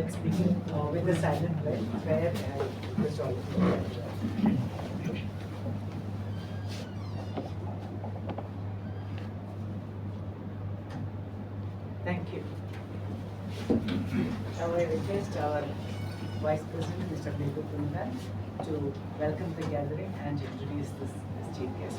let's begin with the silent prayer and request all of you. Thank you. Now I request our Vice President, Mr. Vasudevan, to welcome the gathering and introduce this chief guest.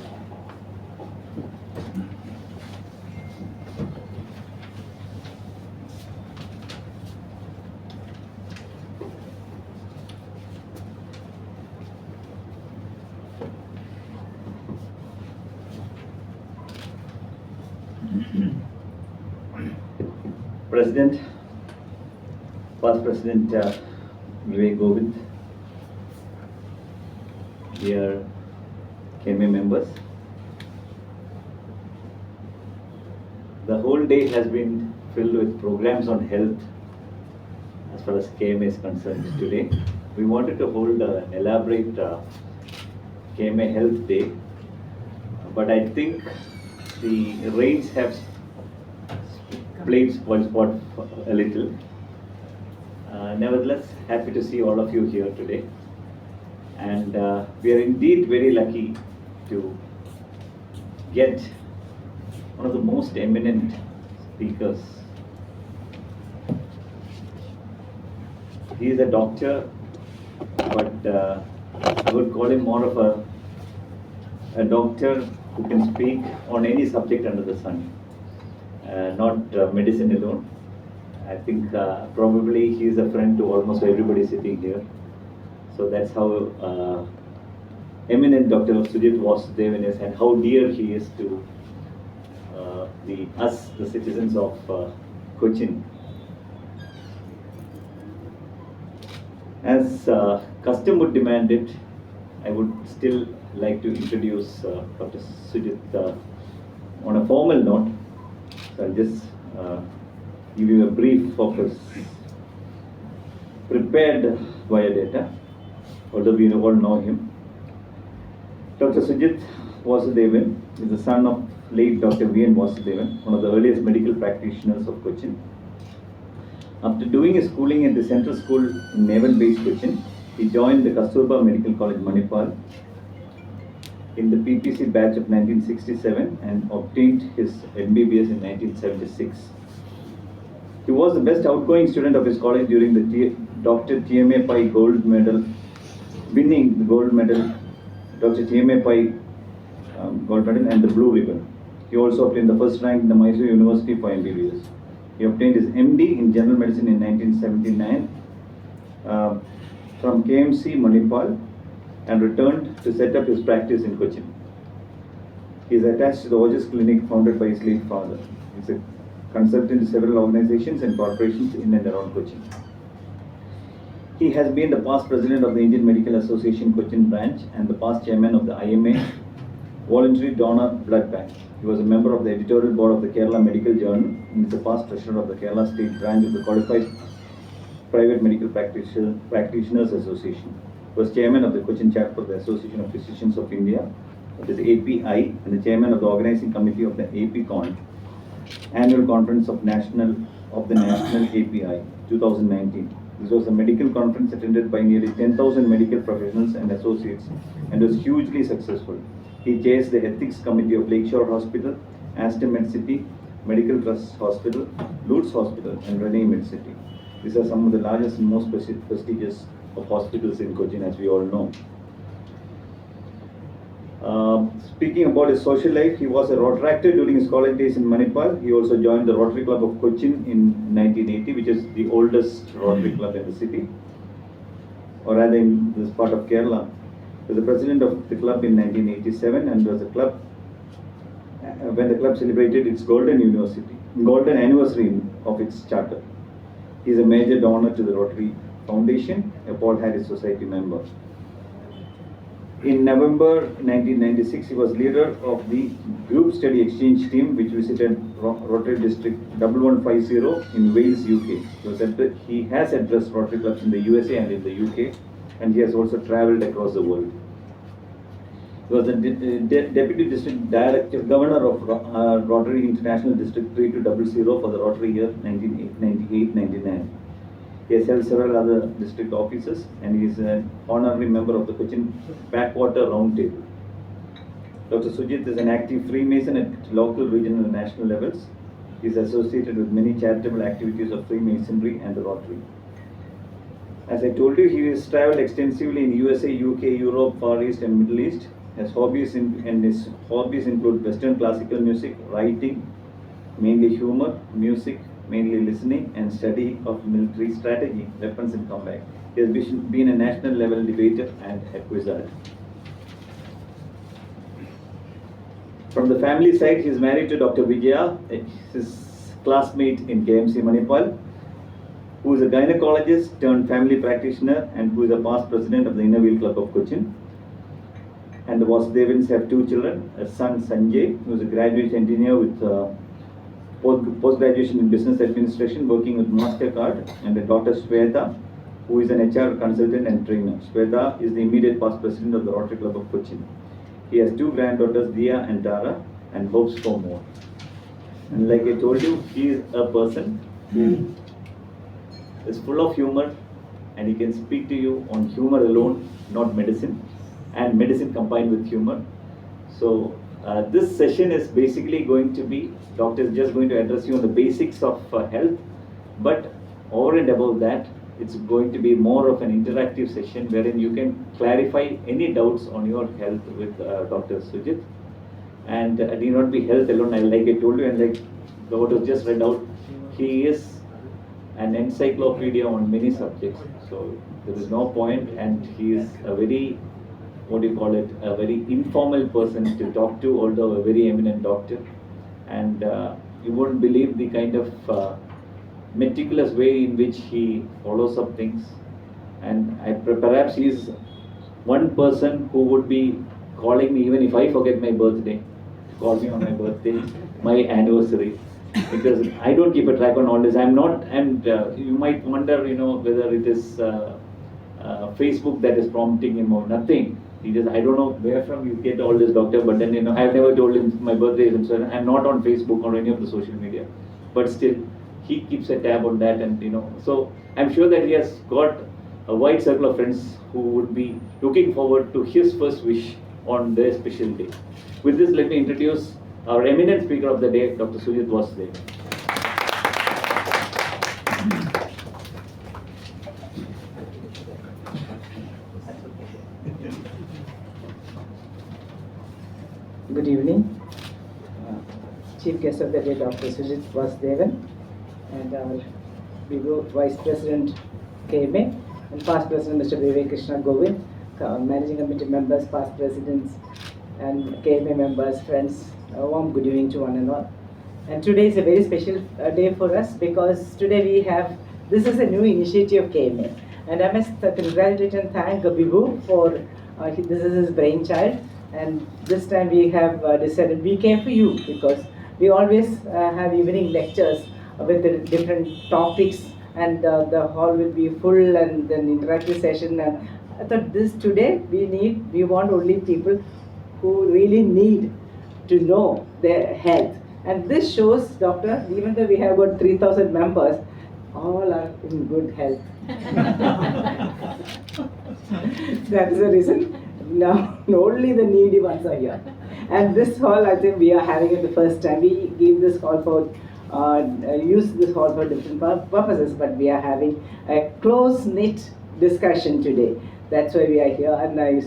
President, Past President Vivek Govind, dear KMA members, the whole day has been filled with programs on health as far as KMA is concerned today. We wanted to hold an elaborate KMA Health Day, but I think the rains have played spoil spot a little. Nevertheless, happy to see all of you here today. And we are indeed very lucky to get one of the most eminent speakers. He is a doctor, but I would call him more of a doctor who can speak on any subject under the sun. Not medicine alone. I think probably he is a friend to almost everybody sitting here. So that's how eminent Dr. Sujith Vasudevan is, and how dear he is to the citizens of Cochin. As custom would demand it, I would still like to introduce Dr. Sujith on a formal note. So I'll just give you a brief of his prepared biodata, although we all know him. Dr. Sujith Vasudevan is the son of late Dr. V.N. Vasudevan, one of the earliest medical practitioners of Cochin. After doing his schooling at the Central School in Naval Base Cochin, he joined the Kasturba Medical College, Manipal, in the PPC batch of 1967 and obtained his MBBS in 1976. He was the best outgoing student of his college during the Dr. TMA Pai gold medal, winning the gold medal, Dr. TMA Pai gold medal and the blue ribbon. He also obtained the first rank in the Mysore University for MBBS. He obtained his MD in General Medicine in 1979 from KMC Manipal, and returned to set up his practice in Cochin. He is attached to the Ojas Clinic founded by his late father. He is a consultant to several organizations and corporations in and around Cochin. He has been the past president of the Indian Medical Association Cochin branch and the past chairman of the IMA Voluntary Donor Blood Bank. He was a member of the editorial board of the Kerala Medical Journal and is the past treasurer of the Kerala State branch of the Qualified Private Medical Practitioners Association. Was chairman of the Cochin chapter of the Association of Physicians of India, that is API, and the chairman of the organizing committee of the APCON, annual conference of the National API 2019. This was a medical conference attended by nearly 10,000 medical professionals and associates and was hugely successful. He chairs the ethics committee of Lakeshore Hospital, Aston Medcity, Medical Trust Hospital, Lutz Hospital, and Renee Medcity. These are some of the largest and most prestigious of hospitals in Cochin, as we all know. Speaking about his social life, he was a Rotaractor during his college days in Manipal. He also joined the Rotary Club of Cochin in 1980, which is the oldest Rotary Club in the city, or rather in this part of Kerala. He was the president of the club in 1987 and was a club when the club celebrated its golden anniversary of its charter. He is a major donor to the Rotary Foundation, a Paul Harris Society member. In November 1996, he was leader of the group study exchange team which visited Rotary District 1150 in Wales, UK. He has addressed Rotary clubs in the USA and in the UK, and he has also travelled across the world. He was the Deputy District Director, Governor of Rotary International District 3200 for the Rotary year 1998-99. He has held several other district offices and he is an honorary member of the Cochin Backwater Roundtable. Dr. Sujith is an active Freemason at local, regional and national levels. He is associated with many charitable activities of Freemasonry and the Rotary. As I told you, he has traveled extensively in USA, UK, Europe, Far East and Middle East. His hobbies include Western classical music, writing, mainly humor, music, mainly listening, and study of military strategy, weapons and combat. He has been a national level debater and a quizzer. From the family side, he is married to Dr. Vijaya, his classmate in KMC Manipal, who is a gynecologist turned family practitioner and who is a past president of the Inner Wheel Club of Cochin. And the Vasudevans have two children, a son Sanjay, who is a graduate engineer with post-graduation in business administration working with MasterCard, and a daughter Shweta, who is an HR consultant and trainer. Shweta is the immediate past president of the Rotary Club of Cochin. He has two granddaughters, Dia and Tara, and hopes for more. And like I told you, he is a person who is full of humor and he can speak to you on humor alone, not medicine, and medicine combined with humor. So this session is basically going to be, doctor is just going to address you on the basics of health, but over and above that, it's going to be more of an interactive session wherein you can clarify any doubts on your health with Dr. Sujith. And it need not be health alone, like I told you, and like what was just read out, he is an encyclopedia on many subjects. So there is no point, and he is a very, what do you call it, a very informal person to talk to, although a very eminent doctor. And you won't believe the kind of meticulous way in which he follows up things. And perhaps he is one person who would be calling me even if I forget my birthday, call me on my birthday, my anniversary, because I don't keep a track on all this. I'm not, and you might wonder, whether it is Facebook that is prompting him or nothing. He just, I don't know where from you get all this, doctor, but then, I've never told him my birthday is, and so I'm not on Facebook or any of the social media, but still, he keeps a tab on that, and so I'm sure that he has got a wide circle of friends who would be looking forward to his first wish on their special day. With this, let me introduce our eminent speaker of the day, Dr. Sujith Vasudevan. Good evening. Chief guest of the day, Dr. Sujith Vasudevan, and our Vice President KMA, and past President Mr. Vivek Krishna Govind, Managing Committee members, past presidents, and KMA members, friends, a warm good evening to one and all. And today is a very special day for us because today we have, this is a new initiative of KMA, and I must congratulate and thank Bibu for, this is his brainchild, and this time we have decided we came for you because we always have evening lectures with the different topics, and the hall will be full and then interactive session, and I thought this today we want only people who really need to know their health. And this shows, doctor, even though we have got 3,000 members, all are in good health. That is the reason. Now, only the needy ones are here. And this hall, I think we are having it the first time. We gave this hall for, use this hall for different purposes, but we are having a close-knit discussion today. That's why we are here, and I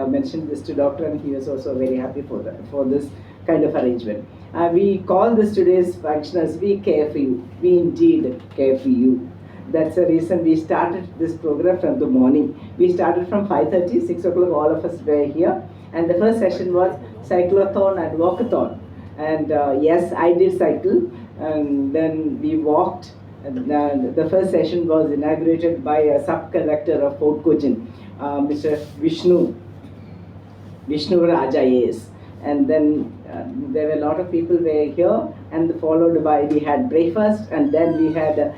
mentioned this to doctor, and he was also very happy for this kind of arrangement. We call this today's function as We Care For You. We indeed care for you. That's the reason we started this program from the morning. We started from 5:30, 6 o'clock, all of us were here. And the first session was cyclothon and walkathon. And yes, I did cycle, and then we walked. And the first session was inaugurated by a sub-collector of Fort Cochin, Mr. Vishnu Raja is. And then there were a lot of people were here, and followed by, we had breakfast, and then we had a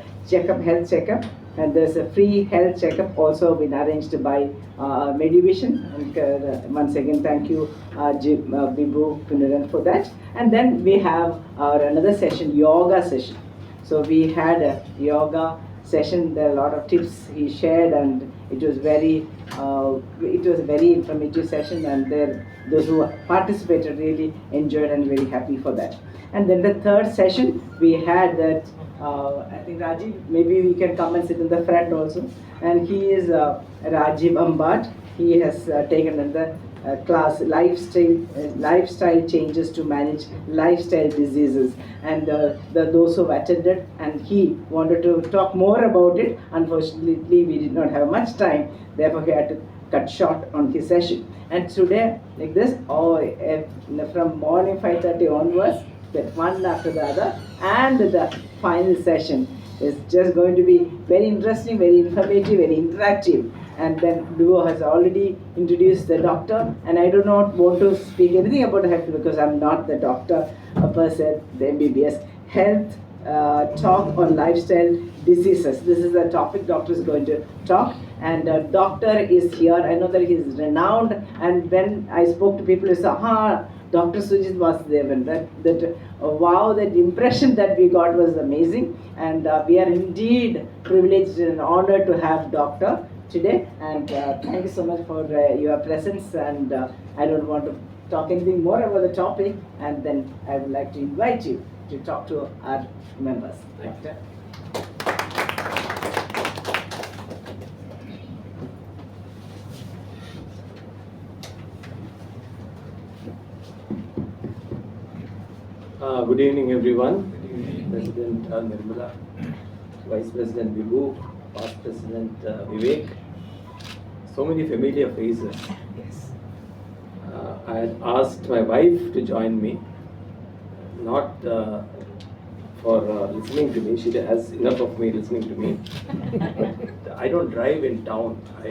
health checkup, and there's a free health checkup also been arranged by Medivision. And once again, thank you, Bibu Punaran, for that. And then we have another session, yoga session. So we had a yoga session. There are a lot of tips he shared, and it was a very informative session, and those who participated really enjoyed and very happy for that. And then the third session we had that I think Rajiv, maybe we can come and sit in the front also. And he is Rajiv Ambat. He has taken the class lifestyle changes to manage lifestyle diseases, and those who attended, and he wanted to talk more about it. Unfortunately, we did not have much time, therefore he had to cut short on his session. And today, like this, from morning 5:30 onwards, that one after the other, and the final session is just going to be very interesting, very informative, very interactive. And then Duo has already introduced the doctor, and I do not want to speak anything about health because I'm not the doctor per se, the MBBS. Health talk on lifestyle diseases. This is the topic doctor is going to talk, and doctor is here. I know that he is renowned, and when I spoke to people, they said, Dr. Sujith Vasudevan, wow, that impression that we got was amazing, and we are indeed privileged and honored to have doctor today, and thank you so much for your presence, and I don't want to talk anything more about the topic, and then I would like to invite you to talk to our members. Doctor. Good evening, everyone. President Nirmala, Vice President Vibhu, Past President Vivek. So many familiar faces. Yes. I had asked my wife to join me, not for listening to me. She has enough of me listening to me. But I don't drive in town. I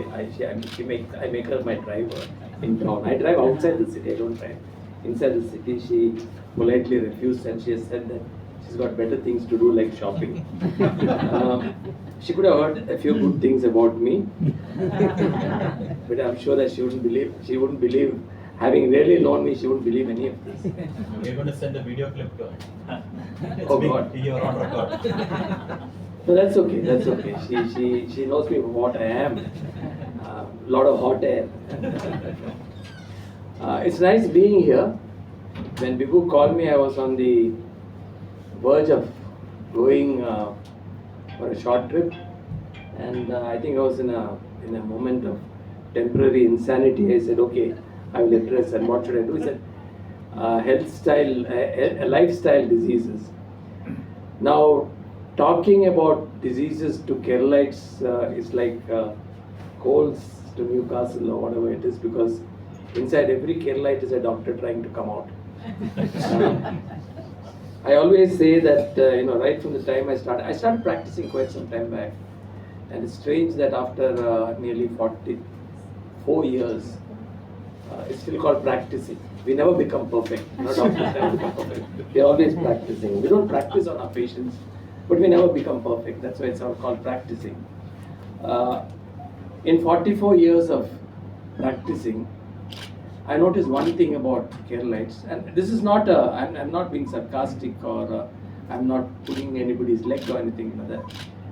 make her my driver in town. I drive outside the city. I don't drive inside the city. She politely refused, and she has said that she's got better things to do, like shopping. She could have heard a few good things about me, but I'm sure that she wouldn't believe, having really known me, she wouldn't believe any of this. We're going to send a video clip to her. Oh God. You're on record. No, that's okay. She knows me for what I am. Lot of hot air. It's nice being here. When Vibhu called me, I was on the verge of going for a short trip, and I think I was in a moment of temporary insanity. I said, okay, I will address, and what should I do? He said, lifestyle diseases. Now, talking about diseases to Keralites is like coals to Newcastle or whatever it is, because inside every Keralite is a doctor trying to come out. I always say that right from the time I started practicing quite some time back, and it's strange that after nearly 44 years, it's still called practicing. We never become perfect. No doctors never become perfect. We're always practicing. We don't practice on our patients, but we never become perfect. That's why it's called practicing. In 44 years of practicing, I noticed one thing about Keralites, and this is not I'm not being sarcastic, or I'm not pulling anybody's leg or anything like that.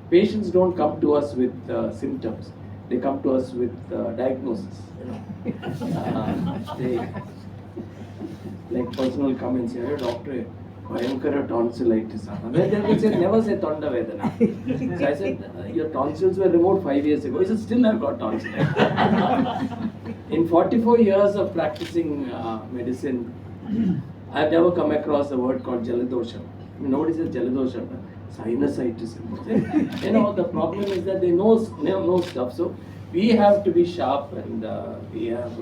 Patients don't come to us with symptoms; they come to us with diagnosis. They like personal comments here, doctor, Bhayankara tonsillitis. And then they will say, never say tonda vedana. So I said, your tonsils were removed 5 years ago. He said, still I've got tonsillitis. In 44 years of practicing medicine, I've never come across a word called jaladosha. Nobody says jaladosha, sinusitis. The problem is that they know stuff. So we have to be sharp, and we have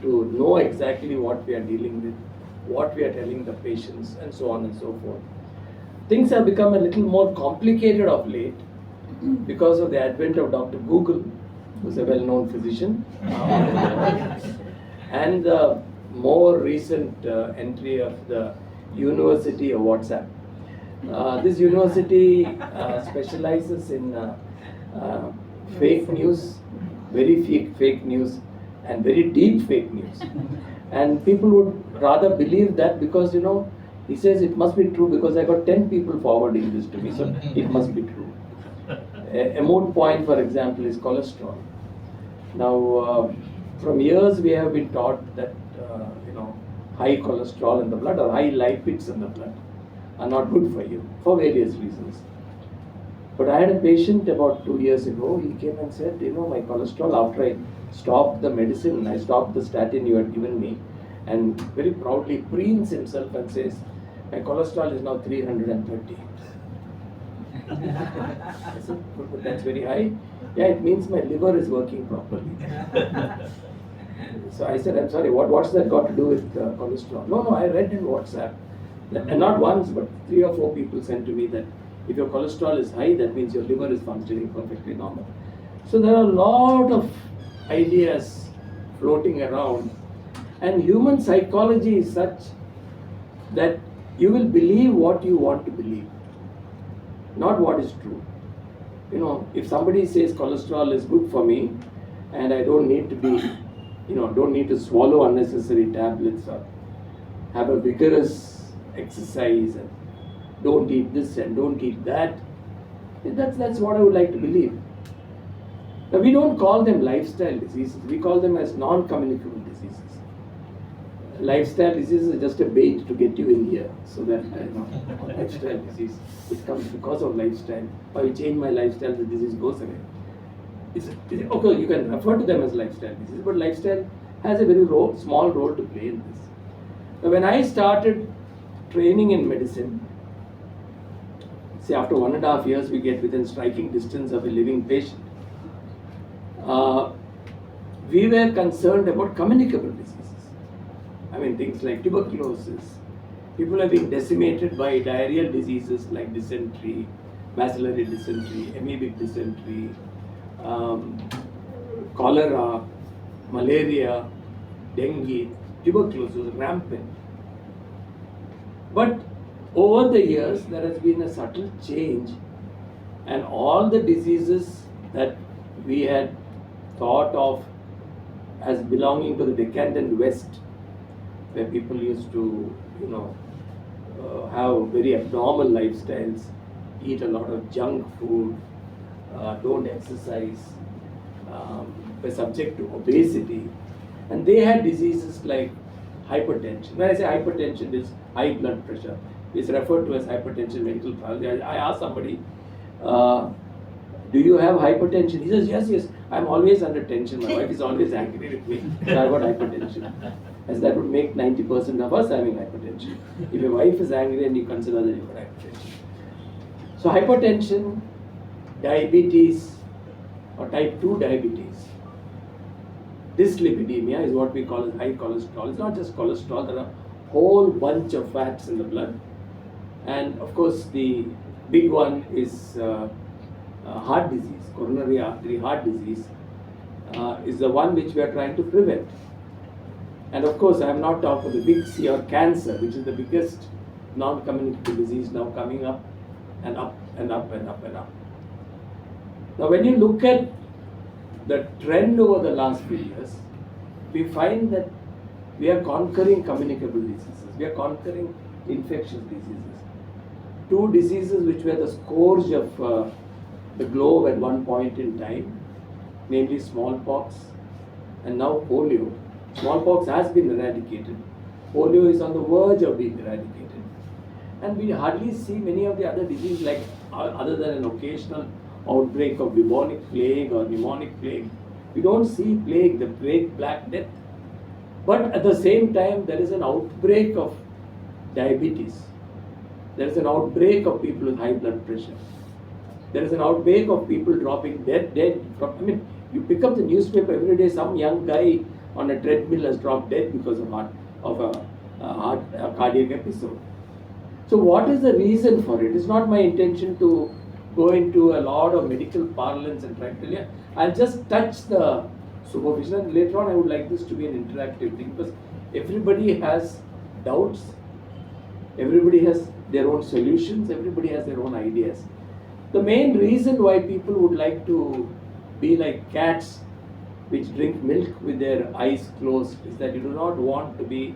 to know exactly what we are dealing with, what we are telling the patients, and so on and so forth. Things have become a little more complicated of late because of the advent of Dr. Google, who's a well-known physician, and the more recent entry of the University of WhatsApp. This university specializes in fake news, very fake news, and very deep fake news. And people would rather believe that because, he says it must be true because I got 10 people forwarding this to me, so it must be true. A moot point, for example, is cholesterol. Now, from years we have been taught that high cholesterol in the blood or high lipids in the blood are not good for you for various reasons. But I had a patient about 2 years ago. He came and said, my cholesterol, after I stopped the medicine, I stopped the statin you had given me, and very proudly preens himself and says, my cholesterol is now 330. I said, but that's very high. Yeah, it means my liver is working properly. So I said, I'm sorry, what's that got to do with cholesterol? No, I read in WhatsApp, and not once, but 3 or 4 people sent to me that if your cholesterol is high, that means your liver is functioning perfectly normal. So there are a lot of ideas floating around, and human psychology is such that you will believe what you want to believe, not what is true. If somebody says cholesterol is good for me and I don't need to be, don't need to swallow unnecessary tablets or have a vigorous exercise and don't eat this and don't eat that, that's what I would like to believe. Now, we don't call them lifestyle diseases, we call them as non-communicable diseases. Lifestyle disease is just a bait to get you in here, so that lifestyle disease, it comes because of lifestyle. If I change my lifestyle, the disease goes away. Okay, you can refer to them as lifestyle disease, but lifestyle has a very small role to play in this. Now, when I started training in medicine, say after 1.5 years, we get within striking distance of a living patient. We were concerned about communicable diseases. I mean, things like tuberculosis. People have been decimated by diarrheal diseases like dysentery, bacillary dysentery, amoebic dysentery, cholera, malaria, dengue, tuberculosis, rampant. But over the years, there has been a subtle change, and all the diseases that we had thought of as belonging to the decadent West, where people used to, have very abnormal lifestyles, eat a lot of junk food, don't exercise, were subject to obesity, and they had diseases like hypertension. When I say hypertension, it's high blood pressure. It's referred to as hypertension medical pathology. I asked somebody, do you have hypertension? He says, yes, I'm always under tension. My wife is always angry with me, so I've got hypertension. As that would make 90% of us having hypertension. If your wife is angry and you consider that you've got hypertension. So hypertension, diabetes, or type 2 diabetes, dyslipidemia is what we call as high cholesterol. It's not just cholesterol, there are a whole bunch of fats in the blood. And of course, the big one is heart disease, coronary artery heart disease, is the one which we are trying to prevent. And of course, I am not talking about the big C or cancer, which is the biggest non-communicable disease now coming up and up and up and up and up. Now, when you look at the trend over the last few years, we find that we are conquering communicable diseases. We are conquering infectious diseases. 2 diseases which were the scourge of the globe at one point in time, namely smallpox and now polio. Smallpox has been eradicated. Polio is on the verge of being eradicated. And we hardly see many of the other diseases, like other than an occasional outbreak of bubonic plague or pneumonic plague. We don't see plague, the great black death. But at the same time, there is an outbreak of diabetes. There is an outbreak of people with high blood pressure. There is an outbreak of people dropping dead. You pick up the newspaper every day, some young guy on a treadmill has dropped dead because of a cardiac episode. So what is the reason for it? It's not my intention to go into a lot of medical parlance and try to tell you. I'll just touch the superficial, and later on I would like this to be an interactive thing, because everybody has doubts, everybody has their own solutions, everybody has their own ideas. The main reason why people would like to be like cats which drink milk with their eyes closed is that you do not want to be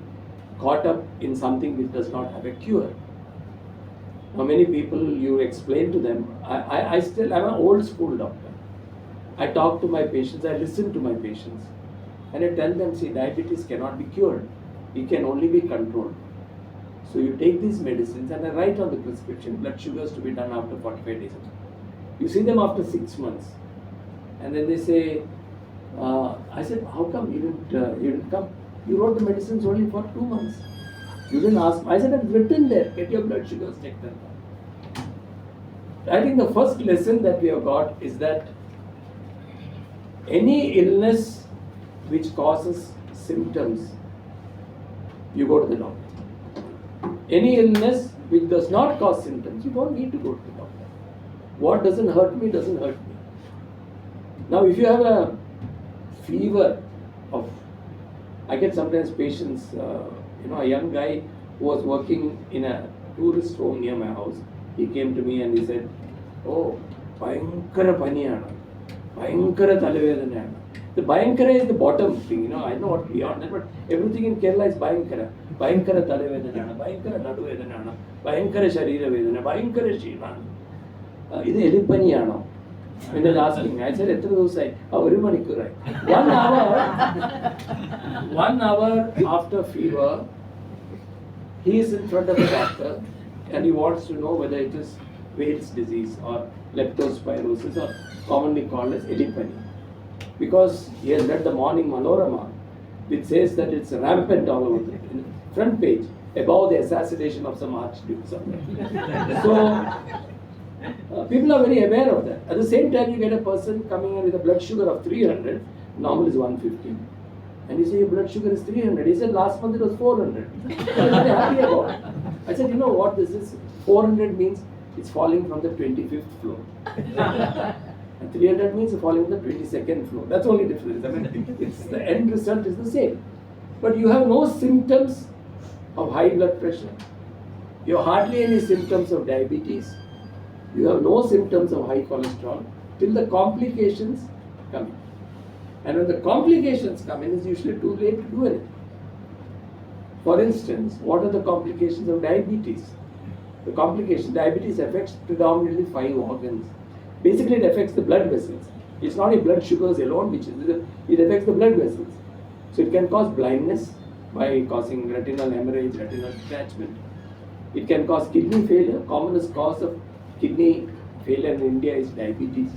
caught up in something which does not have a cure. Now many people, you explain to them, I'm an old school doctor. I talk to my patients, I listen to my patients, and I tell them, see, diabetes cannot be cured, it can only be controlled. So you take these medicines, and I write on the prescription, blood sugars to be done after 45 days. You see them after 6 months, and then they say, I said, how come you didn't come? You wrote the medicines only for 2 months. You didn't ask. I said, it's written there, get your blood sugars checked. I think the first lesson that we have got is that any illness which causes symptoms, you go to the doctor. Any illness which does not cause symptoms, you don't need to go to the doctor. What doesn't hurt me doesn't hurt me. Now, if you have a fever of, I get sometimes patients, a young guy who was working in a tourist home near my house, he came to me and he said, oh, Bhayankara Paniyana, Bhayankara Talavedanayana. The Bhayankara is the bottom thing, I know what beyond that, but everything in Kerala is Bhayankara. Bhayankara Talavedanayana, Bhayankara Naduvedanayana, Bhayankara Sharira Vedana, Bhayankara Shirana. This is Elipaniyana. When they were asking, I said, right. 1 hour after fever, he is in front of the doctor and he wants to know whether it is Wales disease or leptospirosis, or commonly called as Elipani. Because he has read the morning Manorama, which says that it's rampant all over the front page, above the assassination of some archduke somewhere. So, people are very aware of that. At the same time, you get a person coming in with a blood sugar of 300, normal is 150. And you say your blood sugar is 300. He said last month it was 400. I was very happy about it. I said, you know what this is? 400 means it's falling from the 25th floor. And 300 means falling from the 22nd floor. That's the only difference. I mean, the end result is the same. But you have no symptoms of high blood pressure. You have hardly any symptoms of diabetes. You have no symptoms of high cholesterol till the complications come in. And when the complications come in, it's usually too late to do anything. For instance, what are the complications of diabetes? The complication, diabetes affects predominantly 5 organs. Basically, it affects the blood vessels. It's not the blood sugars alone, it affects the blood vessels. So it can cause blindness by causing retinal hemorrhage, retinal detachment. It can cause kidney failure. Commonest cause of kidney failure in India is diabetes.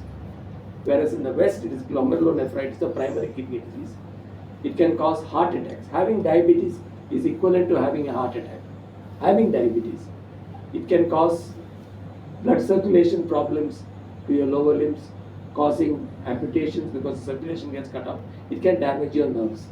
Whereas in the West, it is glomerulonephritis, the primary kidney disease. It can cause heart attacks. Having diabetes is equivalent to having a heart attack. Having diabetes, it can cause blood circulation problems to your lower limbs, causing amputations because the circulation gets cut off. It can damage your nerves.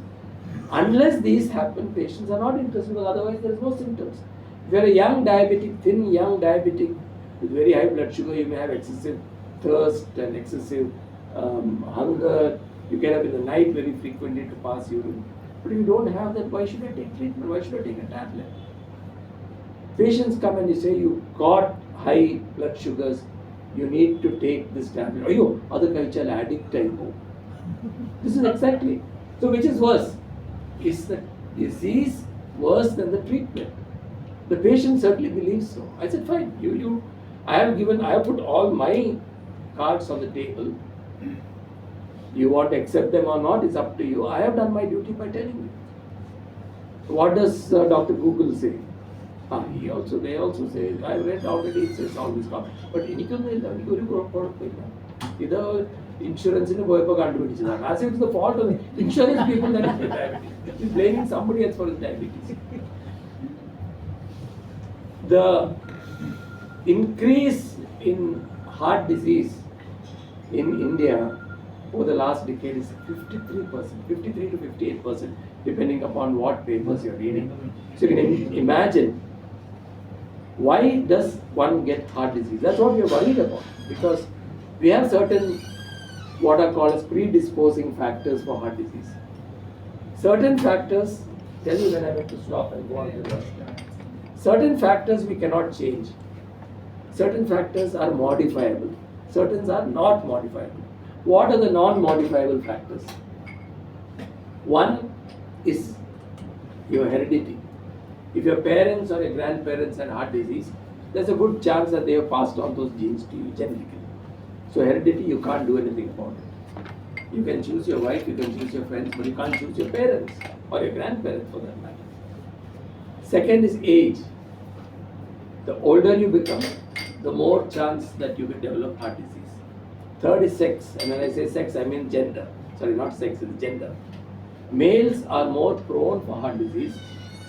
Unless these happen, patients are not interested, because otherwise there is no symptoms. If you are a young diabetic, thin young diabetic with very high blood sugar, you may have excessive thirst and excessive hunger. You get up in the night very frequently to pass urine. But if you don't have that, why should I take treatment? Why should I take a tablet? Patients come and you say, you got high blood sugars, you need to take this tablet. Oh, you, other cultural addict type. This is exactly. So which is worse? Is the disease worse than the treatment? The patient certainly believes so. I said, fine, I have put all my cards on the table. You want to accept them or not, it's up to you. I have done my duty by telling you. What does Dr. Google say? They also say, I read already, it says all this stuff. But insurance in a as if it's the fault of the insurance people that have diabetes. He's blaming somebody else for his diabetes. The increase in heart disease in India over the last decade is 53%, 53 to 58%, depending upon what papers you're reading. So you can imagine, why does one get heart disease? That's what we're worried about, because we have certain what are called as predisposing factors for heart disease. Certain factors, tell me when I have to stop and go on to the rest. Certain factors we cannot change. Certain factors are modifiable. Certain are not modifiable. What are the non-modifiable factors? One is your heredity. If your parents or your grandparents had heart disease, there's a good chance that they have passed on those genes to you genetically. So heredity, you can't do anything about it. You can choose your wife, you can choose your friends, but you can't choose your parents or your grandparents for that matter. Second is age. The older you become, the more chance that you will develop heart disease. Third is sex, and when I say sex, I mean gender. Sorry, not sex, it's gender. Males are more prone for heart disease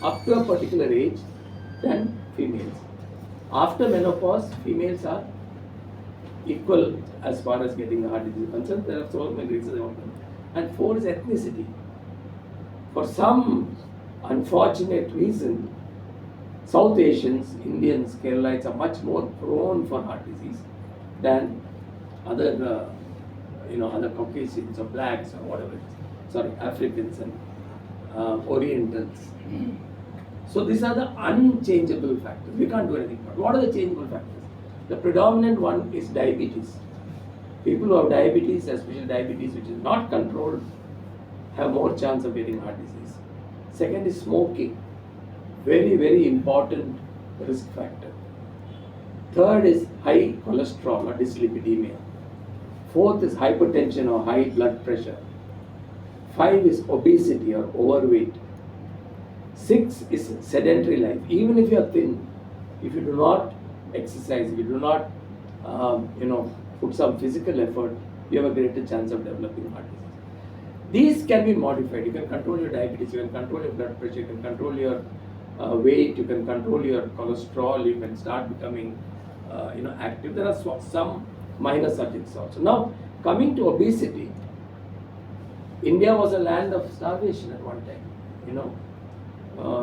up to a particular age than females. After menopause, females are equal as far as getting a heart disease concerned. There are so many reasons about them. And four is ethnicity. For some unfortunate reason, South Asians, Indians, Keralites are much more prone for heart disease than other, other Caucasians or blacks or whatever it is. Sorry, Africans and Orientals. So these are the unchangeable factors. We can't do anything about it. What are the changeable factors? The predominant one is diabetes. People who have diabetes, especially diabetes which is not controlled, have more chance of getting heart disease. Second is smoking. Very, very important risk factor. Third is high cholesterol or dyslipidemia. Fourth is hypertension or high blood pressure. 5 is obesity or overweight. 6 is sedentary life. Even if you are thin, if you do not exercise, if you do not, put some physical effort, you have a greater chance of developing heart disease. These can be modified. You can control your diabetes, you can control your blood pressure, you can control your weight, you can control your cholesterol, you can start becoming, active. There are some minor subjects also. Now, coming to obesity, India was a land of starvation at one time.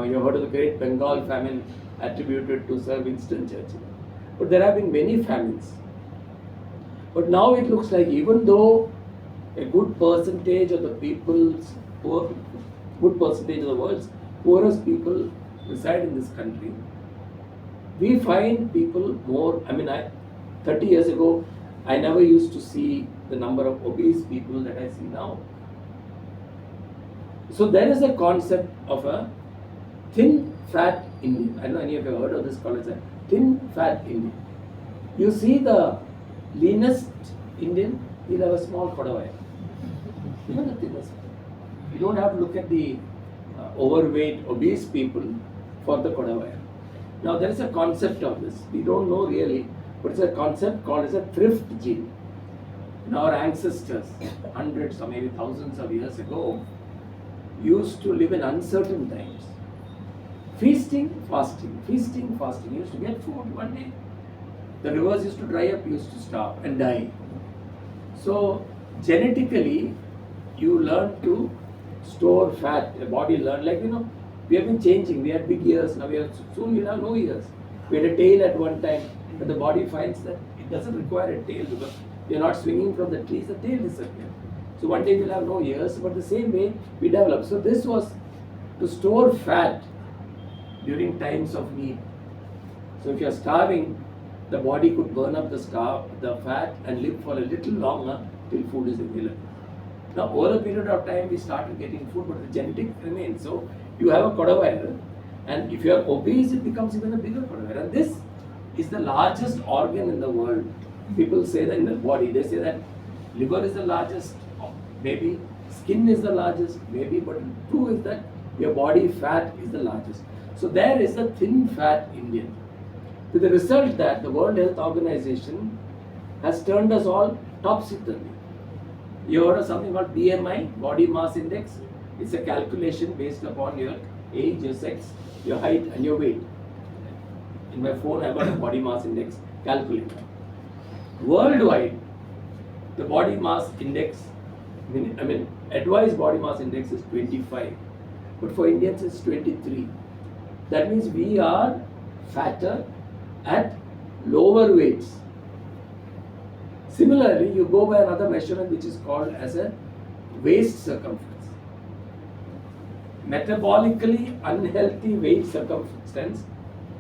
You heard of the Great Bengal famine attributed to Sir Winston Churchill. But there have been many famines. But now it looks like even though a good percentage of the good percentage of the world's poorest people reside in this country, we find people more, 30 years ago, I never used to see the number of obese people that I see now. So there is a concept of a thin, fat Indian. I don't know any of you have heard of this called as thin, fat Indian. You see the leanest Indian, he'll have a small kodavaya. Even the thinnest. You don't have to look at the overweight, obese people for the kodavaya. Now there is a concept of this. We don't know really, but it's a concept called as a thrift gene. Our ancestors, hundreds or maybe thousands of years ago, used to live in uncertain times. Feasting, fasting, feasting, fasting. You used to get food one day. The rivers used to dry up, you used to starve and die. So genetically, you learn to store fat. The body learned, we have been changing. We had big ears, now soon we'll have no ears. We had a tail at one time, but the body finds that it doesn't require a tail because you're not swinging from the trees, the tail disappears. So one day we'll have no ears, but the same way we develop. So this was to store fat during times of need. So if you're starving, the body could burn up the fat and live for a little longer till food is available. Now over a period of time we started getting food, but the genetic remains. So you have a kodavaya, and if you are obese, it becomes even a bigger kodavaya. And this is the largest organ in the world. People say that in the body, they say that liver is the largest, maybe skin is the largest, maybe, but true is that your body fat is the largest. So there is a thin fat Indian. With the result that the World Health Organization has turned us all topsy-turvy. You heard of something called BMI, Body Mass Index. It's a calculation based upon your age, your sex, your height and your weight. In my phone I got a body mass index calculator. Worldwide, the body mass index, advised body mass index is 25. But for Indians it's 23. That means we are fatter at lower weights. Similarly, you go by another measurement which is called as a waist circumference. Metabolically unhealthy waist circumference,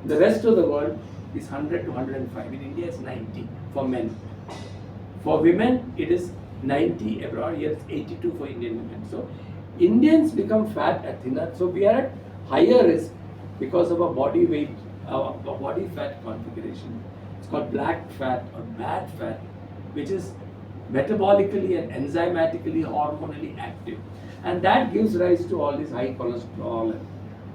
the rest of the world is 100 to 105. In India it's 90 for men. For women it is 90 abroad, here it's 82 for Indian women. So Indians become fat at thinner, so we are at higher risk because of our body weight a body fat configuration. It's called black fat or bad fat, which is metabolically and enzymatically, hormonally active. And that gives rise to all this high cholesterol and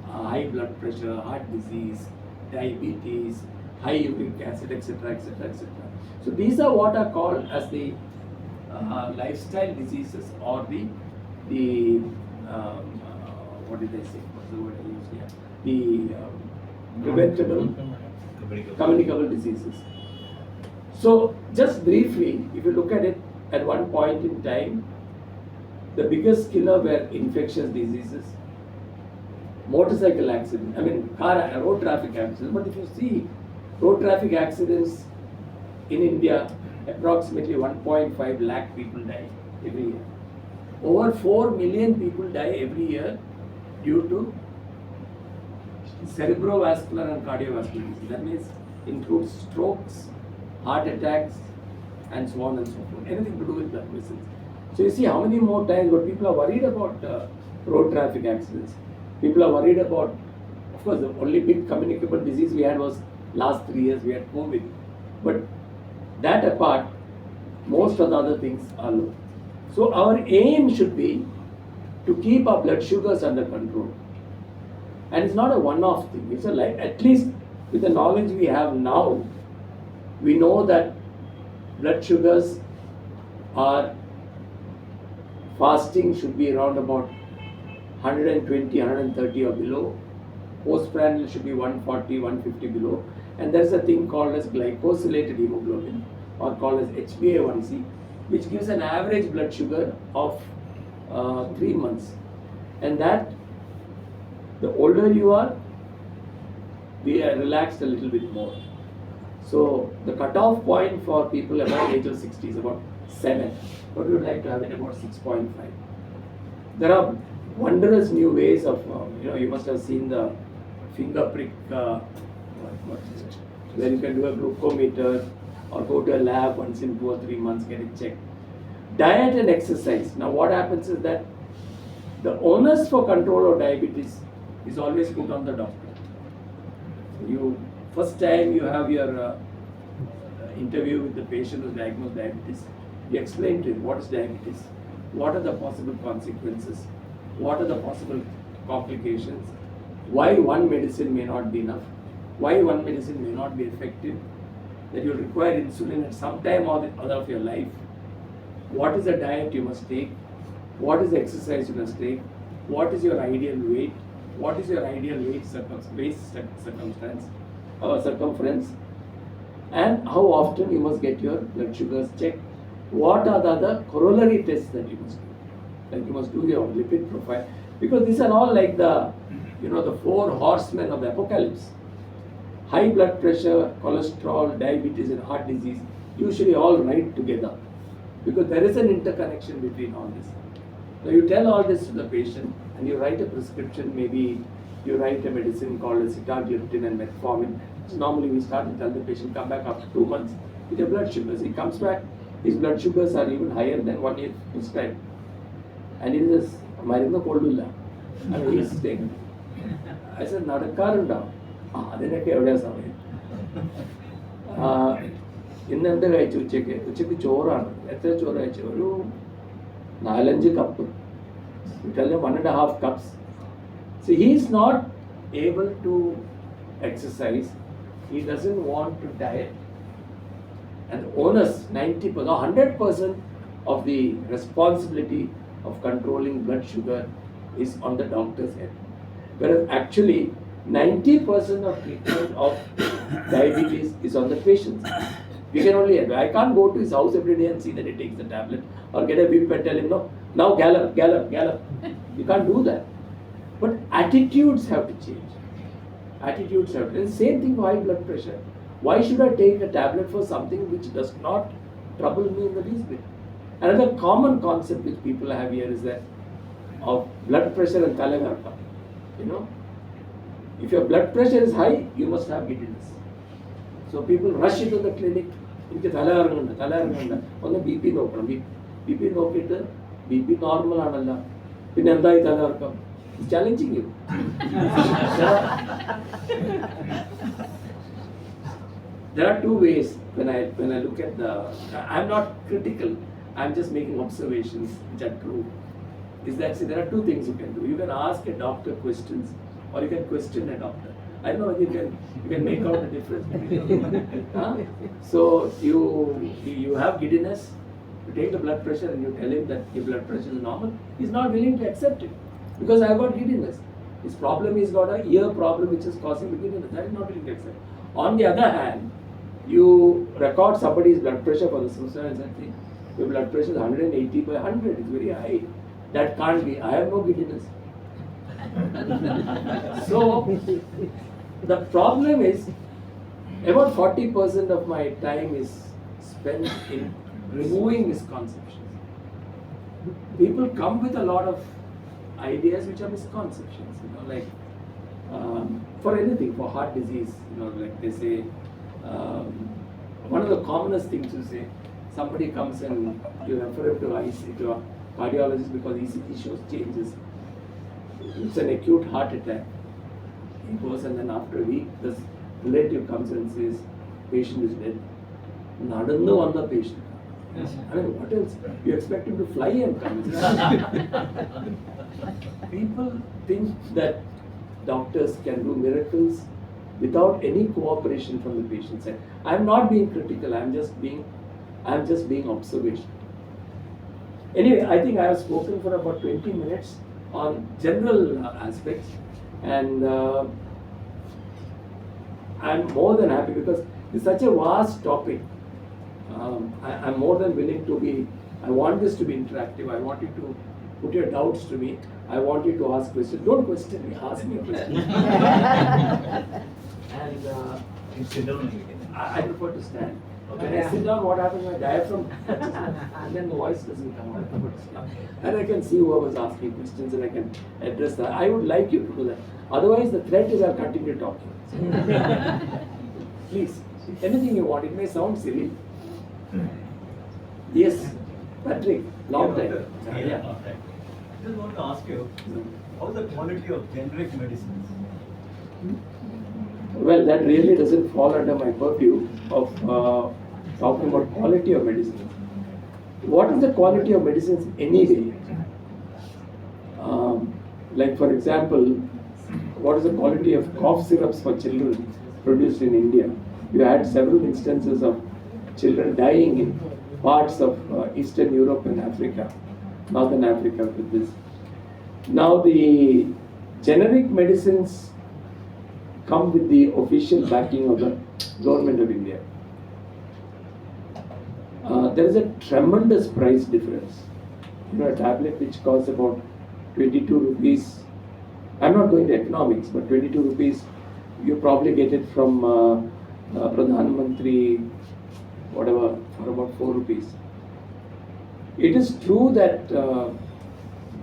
high blood pressure, heart disease, diabetes, high uric acid, etc., etc., etc. So these are what are called as the lifestyle diseases, or the what did I say? What's the word I used here? The preventable, communicable diseases. So just briefly, if you look at it, at one point in time, the biggest killer were infectious diseases, motorcycle accidents, road traffic accidents. But if you see road traffic accidents in India, approximately 1.5 lakh people die every year. Over 4 million people die every year due to cerebrovascular and cardiovascular disease. That means includes strokes, heart attacks, and so on and so forth. Anything to do with blood vessels. So you see how many more times, but people are worried about road traffic accidents. People are worried about, of course, the only big communicable disease we had was last 3 years we had COVID. But that apart, most of the other things are low. So our aim should be to keep our blood sugars under control. And it's not a one-off thing. It's a life. At least with the knowledge we have now, we know that blood sugars are, fasting should be around about 120, 130 or below. Postprandial should be 140, 150 below. And there's a thing called as glycosylated hemoglobin, or called as HbA1c, which gives an average blood sugar of 3 months. And that, the older you are, we are relaxed a little bit more. So the cutoff point for people above age of 60 is about 7. But we would like to have it about 6.5. There are wondrous new ways of, you must have seen the finger prick, what is it? Where you can do a glucometer or go to a lab once in 2 or 3 months, get it checked. Diet and exercise. Now what happens is that the onus for control of diabetes is always put on the doctor. First time you have your interview with the patient who's diagnosed diabetes, you explain to him what is diabetes, what are the possible consequences, what are the possible complications, why one medicine may not be enough, why one medicine may not be effective, that you require insulin at some time or the other of your life, what is the diet you must take, what is the exercise you must take, what is your ideal weight, what is your ideal waist circumference, and how often you must get your blood sugars checked. What are the other corollary tests that you must do? Like you must do your lipid profile, because these are all like the, the 4 horsemen of the apocalypse. High blood pressure, cholesterol, diabetes, and heart disease usually all ride together, because there is an interconnection between all this. So you tell all this to the patient and you write a prescription. Maybe you write a medicine called sitagliptin and metformin. So normally we start to tell the patient, come back after 2 months with your blood sugars. He comes back, his blood sugars are even higher than 1 year prescribed. And he says, Marina Koldula. And he is taking. I said, Nadakarunda. അതിനൊക്കെ എവിടെയാ സമയം? ഇന്ന് എന്താ കഴിച്ചു ഉച്ചയ്ക്ക് ചോറാണ്. എത്ര ചോറ് കഴിച്ചു? ഒരു 4-5 cup. You tell him 1.5 cups. See, he is not able to exercise. He doesn't want to diet. And the onus, 90%, 100% of the responsibility of controlling blood sugar is on the doctor's head. Whereas actually, 90% of treatment of diabetes is on the patient's. We can only, I can't go to his house every day and see that he takes the tablet or get a whip and tell him, no, now gallop. You can't do that. But attitudes have to change. Attitudes have to. And same thing for high blood pressure. Why should I take a tablet for something which does not trouble me in the least bit? Another common concept which people have here is that of blood pressure and talagarka. If your blood pressure is high, you must have giddiness. So people rush into the clinic. എനിക്ക് തല കറങ്ങുന്നുണ്ട് ഒന്ന് BP നോക്കണം. BP നോക്കിയിട്ട് BP normal ആണല്ല, പിന്നെ എന്തായി തല കറക്കം? He's challenging you. There are two ways when I look at I'm not critical, I'm just making observations which are true. Is that, see, there are two things you can do. You can ask a doctor questions or you can question a doctor. I don't know whether you can make out the difference between huh? So you have giddiness, you take the blood pressure and you tell him that your blood pressure is normal. He's not willing to accept it because I got giddiness. His problem is got a ear problem which is causing the giddiness. That is not willing to accept. On the other hand, you record somebody's blood pressure for the suicide and say, your blood pressure is 180 by 100, it's very high. That can't be. I have no giddiness. So, the problem is, about 40% of my time is spent in removing misconceptions. People come with a lot of ideas which are misconceptions, like for anything, for heart disease, like they say, one of the commonest things you say, somebody comes and you refer him to a cardiologist because ECG shows changes. It's an acute heart attack. He goes and then after a week, this relative comes and says, patient is dead. Nadannu on the patient. I mean, what else? You expect him to fly and come. People think that doctors can do miracles without any cooperation from the patient side. I'm not being critical, I'm just being observational. Anyway, I think I have spoken for about 20 minutes on general aspects, and I'm more than happy because it's such a vast topic. I'm more than willing to be, I want this to be interactive. I want you to put your doubts to me. I want you to ask questions. Don't question me, ask me a question. And You sit down and we can. I prefer to stand. When I sit down, what happens? My diaphragm touches and then the voice doesn't come out. I prefer to stand. And I can see whoever's asking questions and I can address that. I would like you to do that. Otherwise, the threat is I'll continue talking. Please, anything you want. It may sound silly. Yes, Patrick, long time. Yeah. I just want to ask you, how's the quality of generic medicines? Well, that really doesn't fall under my purview of talking about quality of medicines. What is the quality of medicines anyway? Like for example, what is the quality of cough syrups for children produced in India? You had several instances of children dying in parts of Eastern Europe and Africa, Northern Africa with this. Now the generic medicines come with the official backing of the government of India. There is a tremendous price difference. A tablet which costs about 22 rupees. I'm not going to economics, but 22 rupees, you probably get it from Pradhan Mantri, whatever, for about 4 rupees. It is true that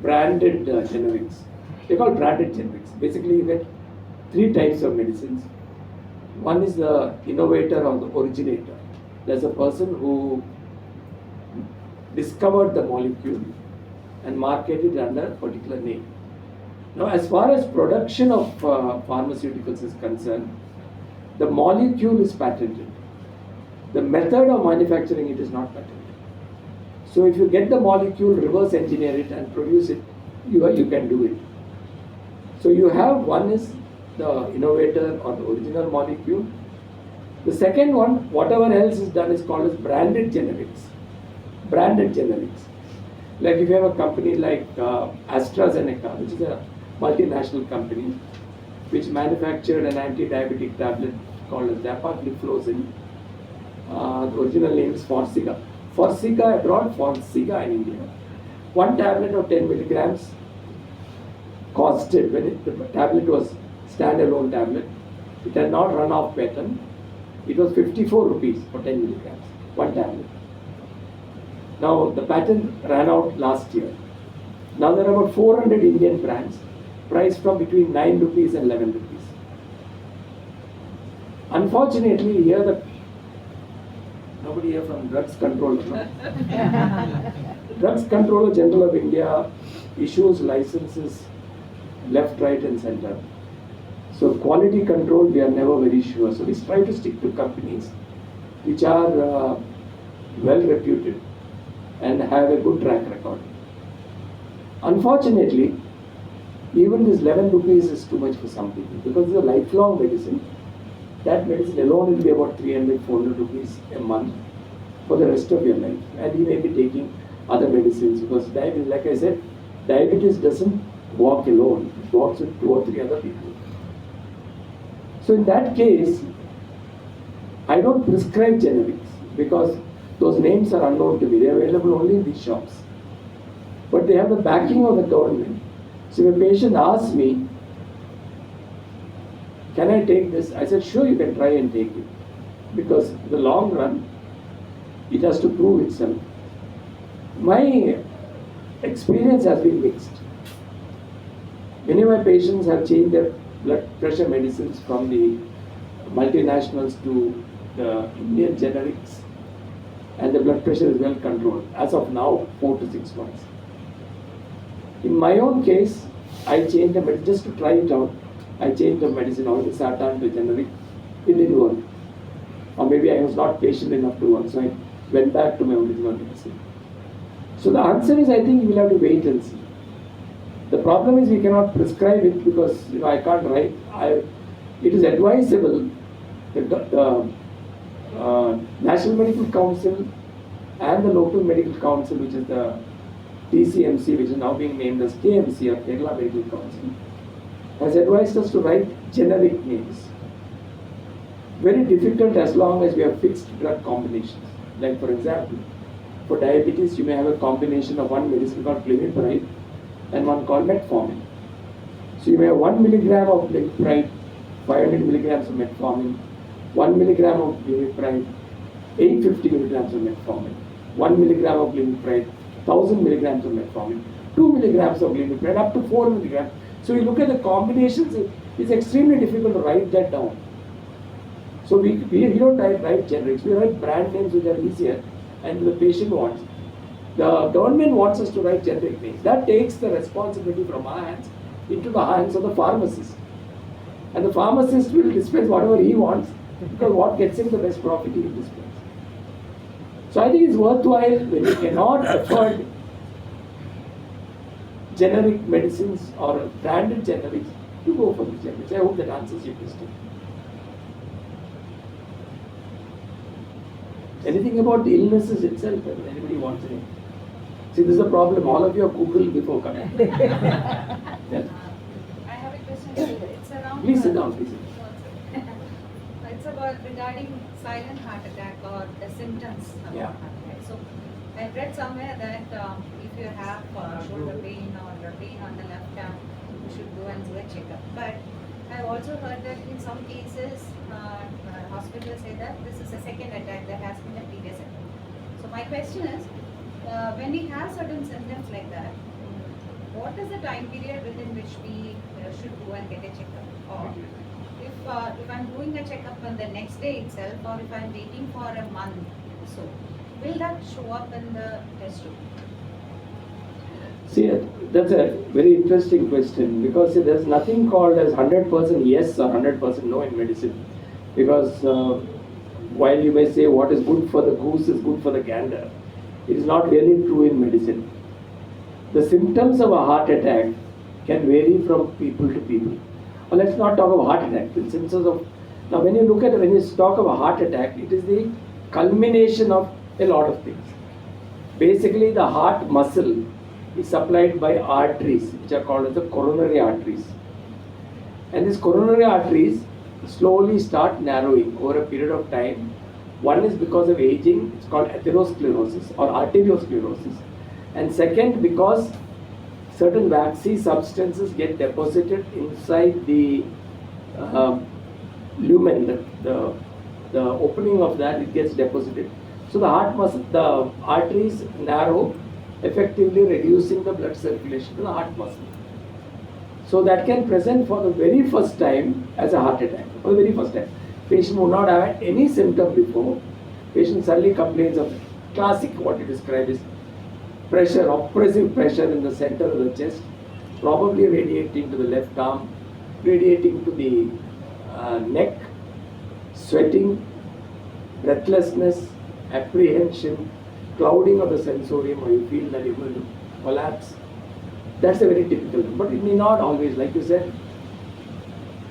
branded generics, they call branded generics. Basically, you get 3 types of medicines. One is the innovator or the originator. There's a person who discovered the molecule and marketed it under a particular name. Now, as far as production of pharmaceuticals is concerned, the molecule is patented. The method of manufacturing it is not patented. So if you get the molecule, reverse engineer it and produce it, you can do it. So you have, one is the innovator or the original molecule. The second one, whatever else is done, is called as branded generics. Branded generics. Like if you have a company like AstraZeneca, which is a multinational company, which manufactured an anti-diabetic tablet called as dapagliflozin. The original name is Forxiga. Forxiga abroad, Forxiga in India. One tablet of 10 milligrams costed, when the tablet was standalone tablet, it had not run off patent, it was 54 rupees for 10 milligrams, one tablet. Now the patent ran out last year. Now there are about 400 Indian brands priced from between 9 rupees and 11 rupees. Unfortunately, here nobody here from Drugs Controller. No? Drugs Controller General of India issues licenses left, right and center. So quality control, we are never very sure. So we try to stick to companies which are well reputed and have a good track record. Unfortunately, even this 11 rupees is too much for some people because it's a lifelong medicine. That medicine alone will be about 300, 400 rupees a month for the rest of your life. And you may be taking other medicines because diabetes, like I said, diabetes doesn't walk alone. It walks with 2 or 3 other people. So in that case, I don't prescribe generics because those names are unknown to me. They are available only in these shops. But they have the backing of the government. So if a patient asks me, can I take this? I said, sure, you can try and take it. Because in the long run, it has to prove itself. My experience has been mixed. Many of my patients have changed their blood pressure medicines from the multinationals to the Indian generics, and the blood pressure is well controlled. As of now, 4 to 6 months. In my own case, I changed the medicine just to try it out. I changed the medicine, all the Sartan to generic. It didn't work. Or maybe I was not patient enough to work, so I went back to my original medicine. So the answer is, I think you will have to wait and see. The problem is we cannot prescribe it because I can't write. It is advisable the National Medical Council and the local medical council, which is the TCMC, which is now being named as KMC or Kerala Medical Council, has advised us to write generic names. Very difficult as long as we have fixed drug combinations. Like for example, for diabetes, you may have a combination of one medicine called glimepiride and one called metformin. So you may have 1 milligram of glimepiride, 500 milligrams of metformin, 1 milligram of glimepiride, 850 milligrams of metformin, 1 milligram of glimepiride, 1000 milligrams of metformin, 2 milligrams of glimepiride, up to 4 milligrams. So you look at the combinations, it's extremely difficult to write that down. So we don't write generics, we write brand names which are easier and the patient wants. The government wants us to write generic names. That takes the responsibility from our hands into the hands of the pharmacist. And the pharmacist will dispense whatever he wants because what gets him the best profit he will dispense. So I think it's worthwhile when you cannot afford generic medicines or branded generics, you go for the generics. I hope that answers your question. Anything about the illnesses itself, if anybody wants anything. See, this is the problem. All of you have Googled before coming. Yeah. I have a question. It's around. Please sit down, please. It's about regarding silent heart attack or the symptoms of Yeah. heart attack. So I read somewhere that if you have shoulder pain or pain on the left arm, you should go and do a checkup. But I've also heard that in some cases, hospitals say that this is a second attack, there has been a previous attack. So my question is, when we have certain symptoms like that, what is the time period within which we should go and get a checkup? Or if I'm doing a checkup on the next day itself, or if I'm waiting for a month, so will that show up in the test tube? See, that's a very interesting question because there's nothing called as 100% yes or 100% no in medicine. Because while you may say what is good for the goose is good for the gander, it is not really true in medicine. The symptoms of a heart attack can vary from people to people. Well, let's not talk of heart attack. The symptoms of now, when you talk of a heart attack, it is the culmination of a lot of things. Basically, the heart muscle is supplied by arteries, which are called as the coronary arteries. And these coronary arteries slowly start narrowing over a period of time. One is because of aging, it's called atherosclerosis or arteriosclerosis. And second, because certain waxy substances get deposited inside the lumen, the opening of that, it gets deposited. So the heart muscle, the arteries narrow, effectively reducing the blood circulation to the heart muscle. So that can present for the very first time as a heart attack. For the very first time. Patient would not have had any symptom before. Patient suddenly complains of classic, what you describe is pressure, oppressive pressure in the center of the chest. probably radiating to the left arm, radiating to the neck, sweating, breathlessness, apprehension, clouding of the sensorium, or you feel that you're going to collapse. That's a very typical one. But it may not always, like you said,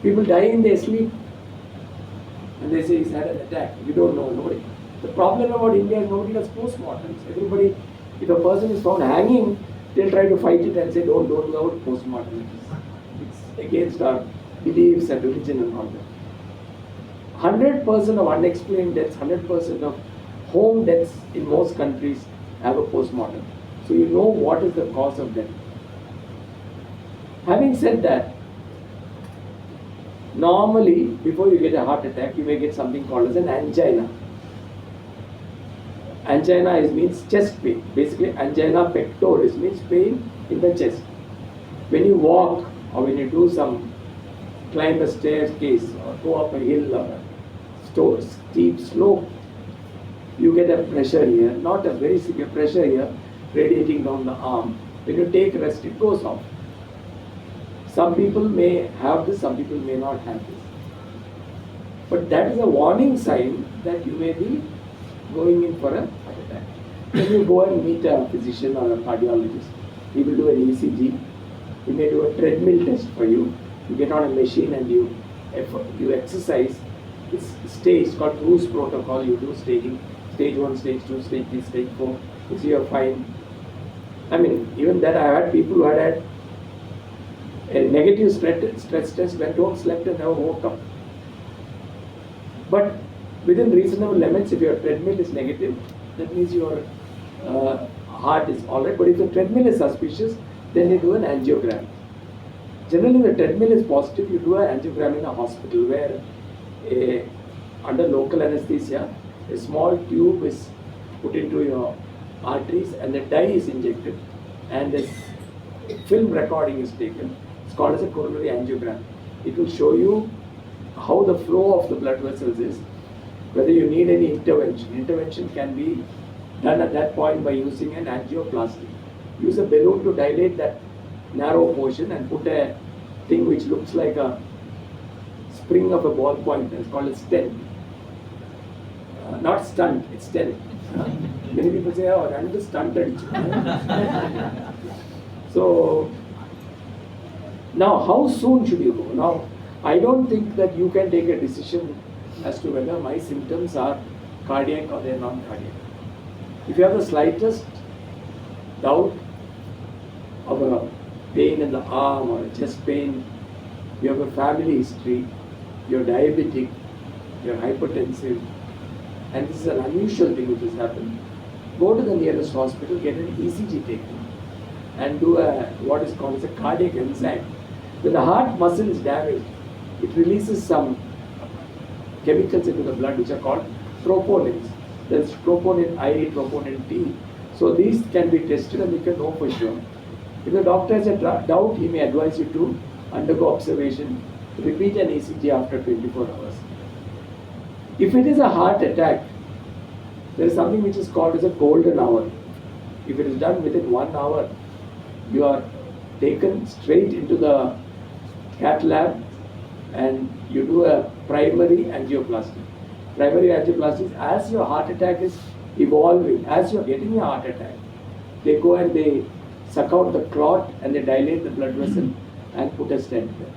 people die in their sleep and they say he's had an attack. You don't know, nobody. The problem about India is nobody does postmortems. Everybody, if a person is found hanging, they'll try to fight it and say, don't do out postmortem. It's against our beliefs and religion and all that. 100% of unexplained deaths, 100% of home deaths in most countries have a postmortem. So you know what is the cause of death. Having said that, normally before you get a heart attack, you may get something called as an angina. Angina means chest pain. Basically, angina pectoris means pain in the chest. When you walk or when you do climb a staircase or go up a hill or a steep slope, you get a pressure here, not a very severe pressure here, radiating down the arm. When you take rest, it goes off. Some people may have this, some people may not have this. But that is a warning sign that you may be going in for a heart attack. When you go and meet a physician or a cardiologist, he will do an ECG, he may do a treadmill test for you. You get on a machine and you exercise. It's stage called Bruce protocol. You do staging, stage 1, stage 2, stage 3, stage 4. You see you're fine. I mean, even that I had people who had a negative stress test, went home, slept and never woke up. But within reasonable limits, if your treadmill is negative, that means your heart is alright. But if the treadmill is suspicious, then you do an angiogram. Generally, the treadmill is positive, you do an angiogram in a hospital where under local anesthesia, a small tube is put into your arteries and the dye is injected and this film recording is taken. It's called as a coronary angiogram. It will show you how the flow of the blood vessels is, whether you need any intervention. Intervention can be done at that point by using an angioplasty. Use a balloon to dilate that narrow portion and put a thing which looks like a spring of a ball point. It's called a stent. Not stunt, it's stent. Many people say, oh, I'm just stunted. So, now how soon should you go? Now, I don't think that you can take a decision as to whether my symptoms are cardiac or they are non-cardiac. If you have the slightest doubt of a pain in the arm or a chest pain, you have a family history, you're diabetic, you're hypertensive, and this is an unusual thing which has happened, go to the nearest hospital, get an ECG taken, and do what is called as a cardiac enzyme. When the heart muscle is damaged, it releases some chemicals into the blood which are called troponins. There's troponin I, troponin T. So these can be tested and you can know for sure. If the doctor has a doubt, he may advise you to undergo observation, repeat an ECG after 24 hours. If it is a heart attack, there is something which is called as a golden hour. If it is done within 1 hour, you are taken straight into the cath lab and you do a primary angioplasty. Primary angioplasty is as your heart attack is evolving, as you are getting a heart attack, they go and they suck out the clot and they dilate the blood vessel and put a stent there.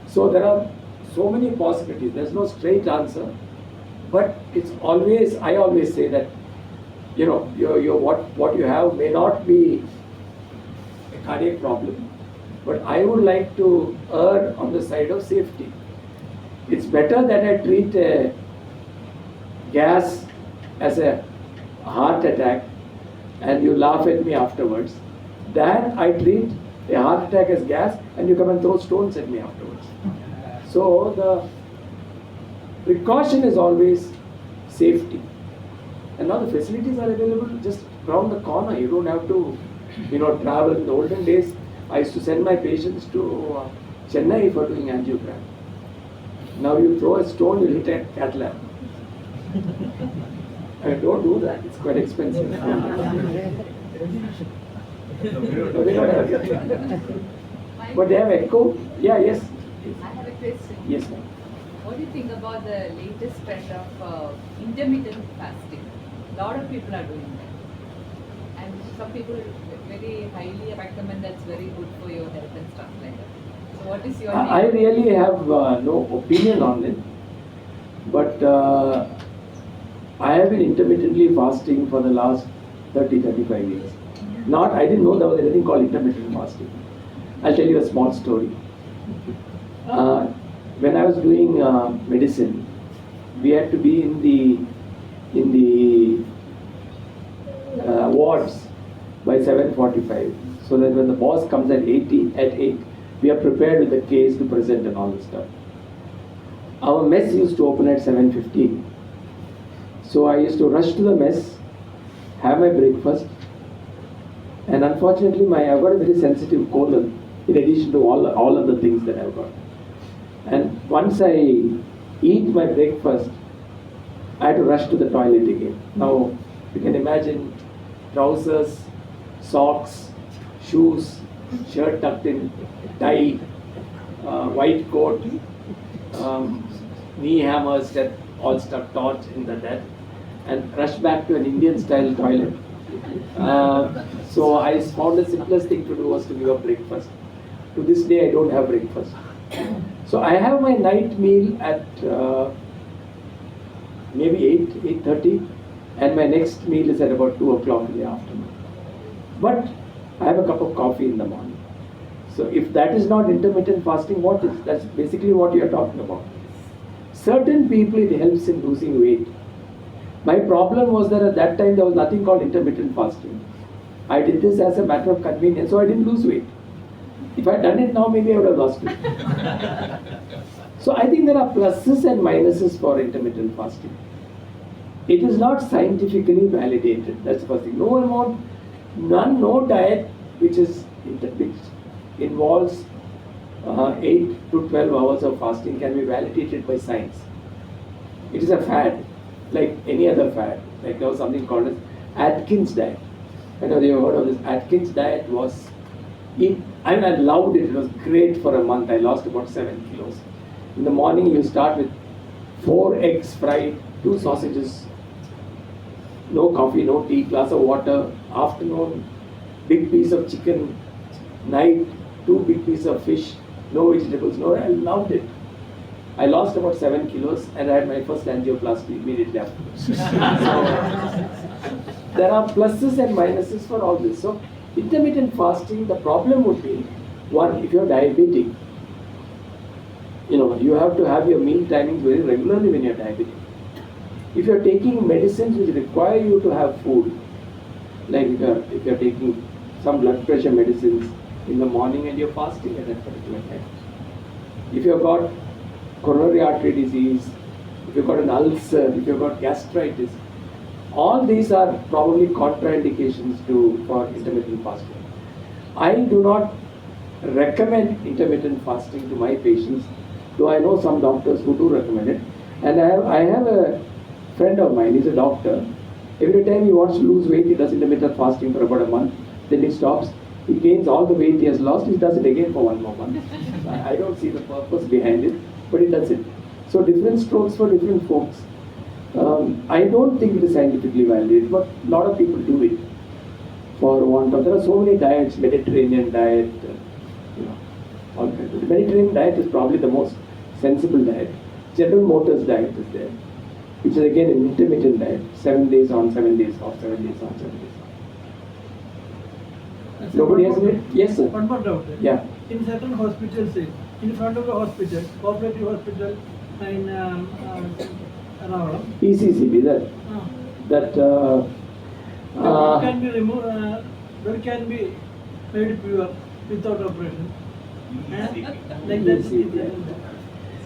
So there are so many possibilities. There's no straight answer, but it's always, I always say that, you know, what you have may not be a cardiac problem, but I would like to err on the side of safety. It's better that I treat a gas as a heart attack and you laugh at me afterwards, than I treat a heart attack as gas and you come and throw stones at me afterwards. So the precaution is always safety. And now the facilities are available just around the corner. You don't have to, travel. In the olden days, I used to send my patients to Chennai for doing angiogram. Now you throw a stone, you hit a cath lab. Don't do that. It's quite expensive. No, we don't have. But they have echo. Yeah, yes. I have a question. Yes, ma'am. What do you think about the latest trend of intermittent fasting? A lot of people are doing that. And some people very highly recommend that's very good for your health and stuff like that. So what is your I really have no opinion on it. But I have been intermittently fasting for the last 35 years. I didn't know there was anything called intermittent fasting. I'll tell you a small story. When I was doing medicine, we had to be in the wards by 7:45, so that when the boss comes at 8, we are prepared with the case to present and all this stuff. Our mess used to open at 7:15, so I used to rush to the mess, have my breakfast, and unfortunately I've got a very sensitive colon in addition to all of the things that I've got. And once I eat my breakfast, I had to rush to the toilet again. Now you can imagine trousers, socks, shoes, shirt tucked in, tie, white coat, knee hammers that all stuck taut in the net, and rush back to an Indian style toilet. So I found the simplest thing to do was to give up breakfast. To this day I don't have breakfast. So I have my night meal at maybe 8:30, and my next meal is at about 2 o'clock in the afternoon. But I have a cup of coffee in the morning. So if that is not intermittent fasting, what is? That's basically what you are talking about. Certain people it helps in losing weight. My problem was that at that time there was nothing called intermittent fasting. I did this as a matter of convenience, so I didn't lose weight. If I had done it now, maybe I would have lost it. So I think there are pluses and minuses for intermittent fasting. It is not scientifically validated. That's the first thing. No diet which involves 8 to 12 hours of fasting can be validated by science. It is a fad, like any other fad. Like there was something called as Atkins diet. I know you have heard of this. Atkins diet was, I loved it. It was great for a month. I lost about 7 kilos. In the morning you start with 4 eggs fried, 2 sausages, no coffee, no tea, glass of water. Afternoon, big piece of chicken. Night, 2 big pieces of fish, no vegetables, no. I loved it. I lost about 7 kilos and I had my first angioplasty immediately afterwards. So, there are pluses and minuses for all this. So intermittent fasting, the problem would be, one, if you're diabetic, you have to have your meal timings very regularly when you're diabetic. If you're taking medicines which require you to have food, like if you're taking some blood pressure medicines in the morning and you're fasting at that particular time. If you've got coronary artery disease, if you've got an ulcer, if you've got gastritis, all these are probably contraindications for intermittent fasting. I do not recommend intermittent fasting to my patients, though I know some doctors who do recommend it. And I have a friend of mine, he's a doctor. Every time he wants to lose weight, he does intermittent fasting for about a month, then he stops. He gains all the weight he has lost, he does it again for 1 more month. I don't see the purpose behind it, but he does it. So different strokes for different folks. I don't think it is scientifically validated, but a lot of people do it for want of. There are so many diets, Mediterranean diet, all kinds. The Mediterranean diet is probably the most sensible diet. General Motors diet is there, which is again an intermittent diet, 7 days on, 7 days off, 7 days on, 7 days off. Nobody has it? Yes, sir. One more doubt. Yeah. In certain hospitals, in front of the hospital, cooperative hospital, in Ernakulam, ECCB, that blood can be removed, blood can be made pure without operation. Like that.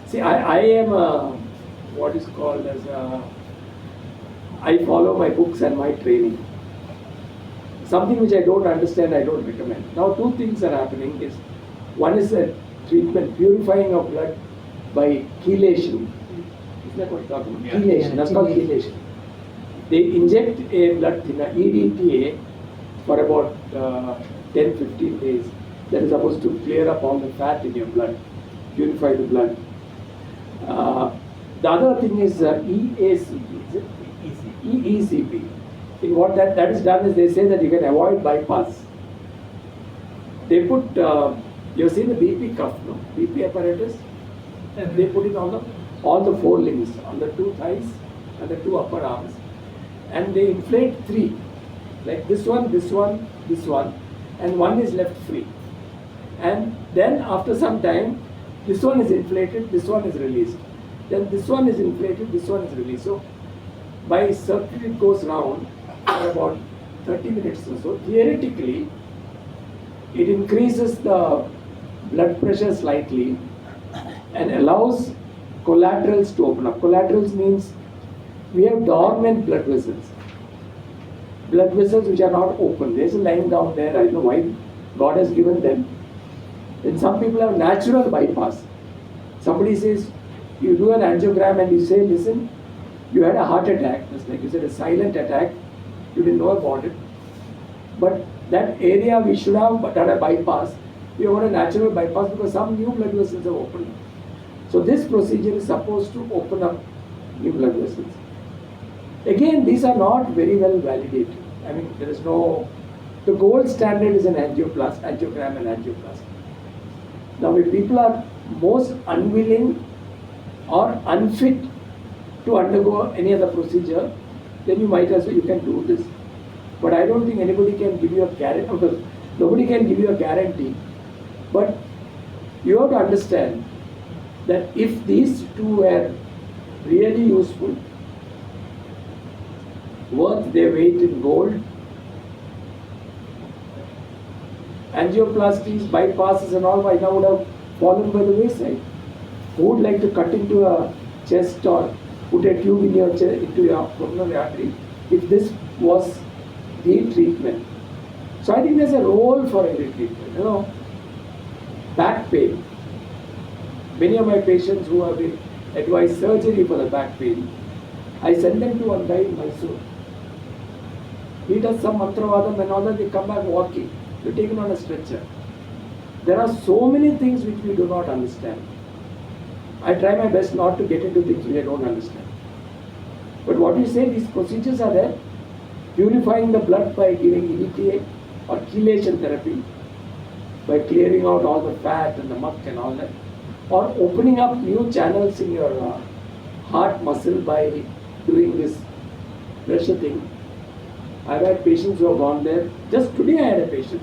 See, I am what is called as I follow my books and my training. Something which I don't understand, I don't recommend. Now 2 things are happening. One is a treatment, purifying of blood by chelation. Isn't that what you're talking about? Chelation, that's called chelation. They inject a blood thinner, EDTA, for about 10-15 days. That is supposed to clear up all the fat in your blood, purify the blood. The other thing is EACP, is it? EECP. In what that is done is they say that you can avoid bypass. They put, you've seen the BP cuff, no? BP apparatus? They put it on all the 4 limbs, on the 2 thighs and the 2 upper arms. And they inflate 3, like this one, this one, this one, and 1 is left free. And then after some time, this one is inflated, this one is released. Then this one is inflated, this one is released. So by circuit it goes round for about 30 minutes or so. Theoretically, it increases the blood pressure slightly and allows collaterals to open up. Collaterals means we have dormant blood vessels. Blood vessels which are not open. There's a line down there, I don't know why God has given them. Then some people have natural bypass. Somebody says, you do an angiogram and you say, listen, you had a heart attack, just like you said, a silent attack, you didn't know about it. But that area we should have done a bypass. We have got a natural bypass because some new blood vessels have opened up. So this procedure is supposed to open up new blood vessels. Again, these are not very well validated. I mean, there is no, the gold standard is an angiogram and angioplasty. Now, if people are most unwilling or unfit to undergo any other procedure, then you might as well, you can do this. But I don't think anybody can give you a guarantee, because nobody can give you a guarantee. But you have to understand that if these 2 were really useful, worth their weight in gold, angioplasties, bypasses and all by now would have fallen by the wayside. Who would like to cut into a chest or put a tube in your chest, into your pulmonary artery, if this was the treatment? So I think there's a role for every treatment. You know, back pain. Many of my patients who have been advised surgery for the back pain, I send them to one guy in Mysore. He does some mantravadam and all that, they come back walking. They're taken on a stretcher. There are so many things which we do not understand. I try my best not to get into things which I don't understand. But what you say, these procedures are there. Purifying the blood by giving EDTA or chelation therapy, by clearing out all the fat and the muck and all that. Or opening up new channels in your heart muscle by doing this pressure thing. I've had patients who have gone there. Just today I had a patient.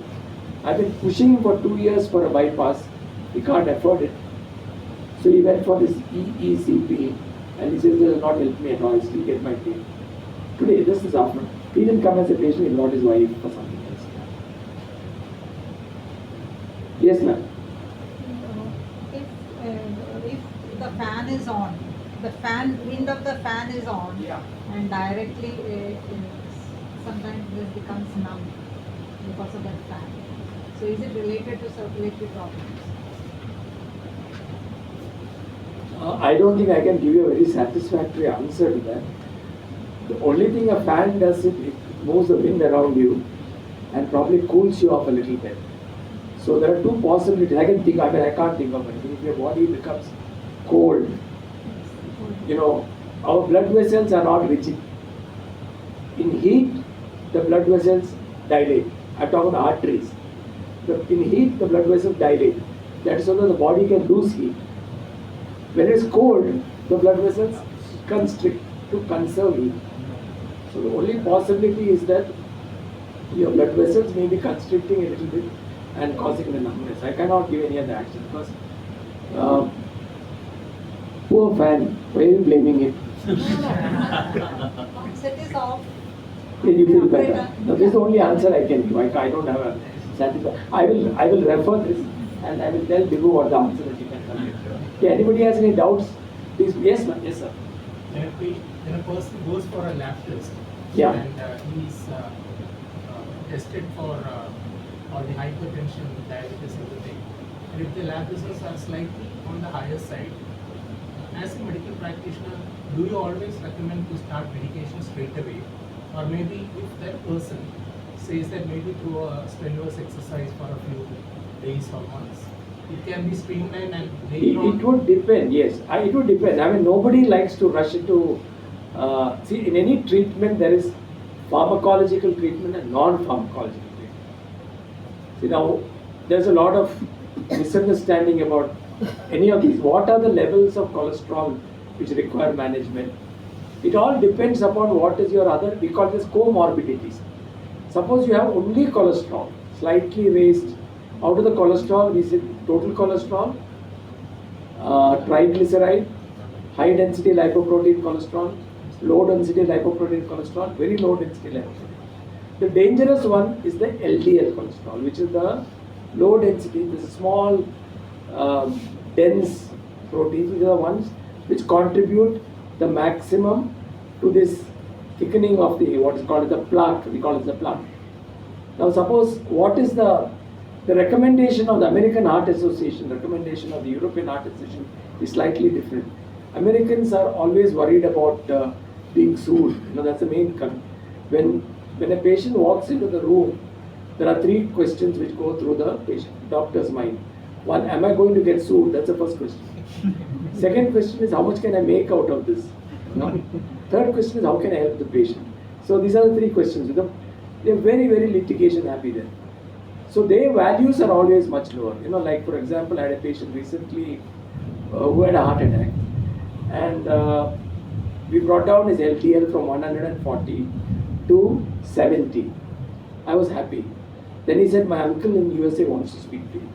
I've been pushing for 2 years for a bypass. He can't afford it. So he went for this EECP and he says, this will not help me at all, I still get my pain. Today, this is after. He didn't come as a patient, he brought his wife for something else. Yes, ma'am. If the fan is on, wind of the fan is on, Yeah. and directly sometimes this becomes numb because of that fan. So is it related to circulatory problems? I don't think I can give you a very satisfactory answer to that. The only thing a fan does, it moves the wind around you and probably cools you off a little bit. So there are 2 possibilities. I can't think of anything. If your body becomes cold, you know, our blood vessels are not rigid. In heat, the blood vessels dilate. I'm talking about arteries. In heat, the blood vessels dilate. That is so that the body can lose heat. When it is cold, the blood vessels constrict to conserve heat. So the only possibility is that your blood vessels may be constricting a little bit and causing the numbness. I cannot give any other action because poor fan, why are you blaming it? Once it is off, Then you feel better. No, this is the only answer I can give. I don't have a satisfaction. I will refer this and I will tell Bibu what the answer that you can come with. Okay, anybody has any doubts? Please, yes, ma'am. Yes, sir. When a person goes for a lab test, Yeah. and he's tested for all the hypertension, diabetes, everything, and if the lab results are slightly on the higher side, as a medical practitioner, do you always recommend to start medication straight away, or maybe if that person says that maybe through a strenuous exercise for a few days or months, it can be streamlined and later on. It would depend, yes. It would depend. I mean, nobody likes to rush into. See, in any treatment, there is pharmacological treatment and non-pharmacological treatment. See, now, there's a lot of misunderstanding about any of these. What are the levels of cholesterol which require management? It all depends upon what is your other, we call this comorbidities. Suppose you have only cholesterol, slightly raised. Out of the cholesterol, we say total cholesterol, triglyceride, high density lipoprotein cholesterol, low density lipoprotein cholesterol, very low density lipoprotein. The dangerous one is the LDL cholesterol, which is the low density, this small dense proteins. These are the ones which contribute the maximum to this thickening of the, what is called the plaque, we call it the plaque. Now suppose, what is the recommendation of the American Heart Association, recommendation of the European Heart Association is slightly different. Americans are always worried about being sued. You know, that's the main concern. When a patient walks into the room, there are three questions which go through the doctor's mind. One, am I going to get sued? That's the first question. Second question is, how much can I make out of this? No? Third question is, how can I help the patient? So these are the three questions. They're very, very litigation happy there. So their values are always much lower. You know, like for example, I had a patient recently who had a heart attack, and we brought down his LDL from 140 to 70. I was happy. Then he said, my uncle in USA wants to speak to you.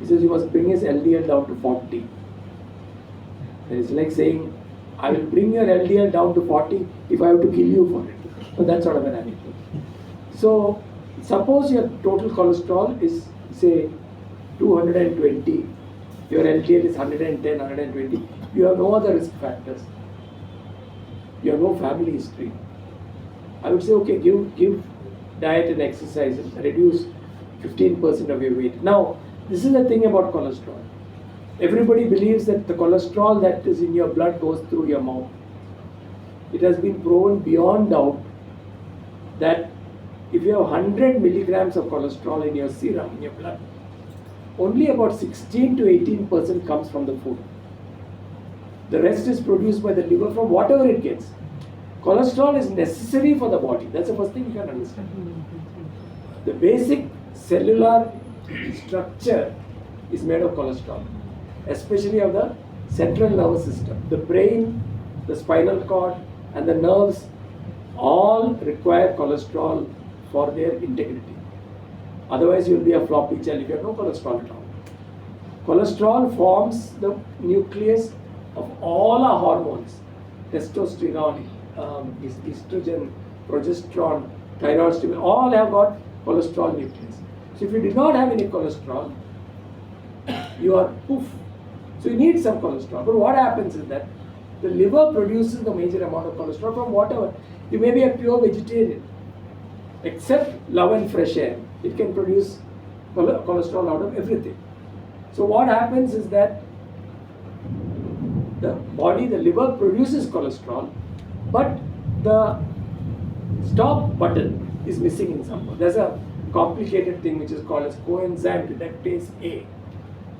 He says, you must bring his LDL down to 40. And it's like saying, I will bring your LDL down to 40 if I have to kill you for it. So that sort of an attitude. So suppose your total cholesterol is say 220, your LDL is 110, 120, you have no other risk factors, you have no family history. I would say, okay, give diet and exercise and reduce 15% of your weight. Now, this is the thing about cholesterol. Everybody believes that the cholesterol that is in your blood goes through your mouth. It has been proven beyond doubt that if you have 100 milligrams of cholesterol in your serum, in your blood, only about 16 to 18% comes from the food. The rest is produced by the liver from whatever it gets. Cholesterol is necessary for the body. That's the first thing you can understand. The basic cellular structure is made of cholesterol, especially of the central nervous system. The brain, the spinal cord, and the nerves all require cholesterol for their integrity. Otherwise, you will be a floppy gel if you have no cholesterol at all. Cholesterol forms the nucleus of all our hormones: testosterone, estrogen, progesterone, thyroid stimulation, all have got cholesterol nucleus. So if you did not have any cholesterol, you are poof. So you need some cholesterol. But what happens is that the liver produces the major amount of cholesterol from whatever. You may be a pure vegetarian, except love and fresh air. It can produce cholesterol out of everything. So what happens is that the body, the liver produces cholesterol, but the stop button is missing in some way. There's a complicated thing which is called as coenzyme reductase A.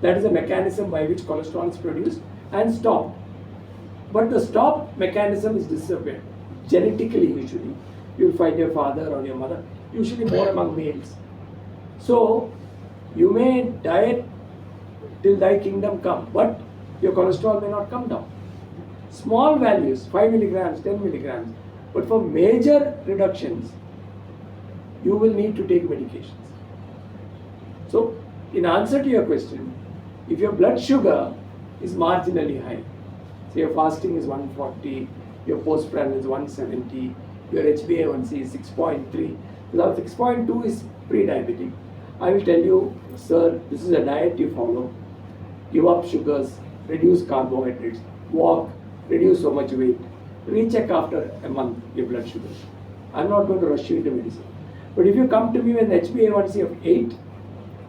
That is a mechanism by which cholesterol is produced and stopped. But the stop mechanism is disappeared. Genetically, usually, you'll find your father or your mother, usually more among males. So, you may diet till thy kingdom come, but your cholesterol may not come down. Small values, 5 milligrams, 10 milligrams, but for major reductions, you will need to take medications. So, in answer to your question, if your blood sugar is marginally high, say your fasting is 140, your postprandial is 170, your HbA1c is 6.3, now 6.2 is pre-diabetic, I will tell you, sir, this is a diet you follow. Give up sugars, reduce carbohydrates, walk, reduce so much weight. Recheck after a month your blood sugar. I'm not going to rush you into medicine. But if you come to me with an HbA1c of 8,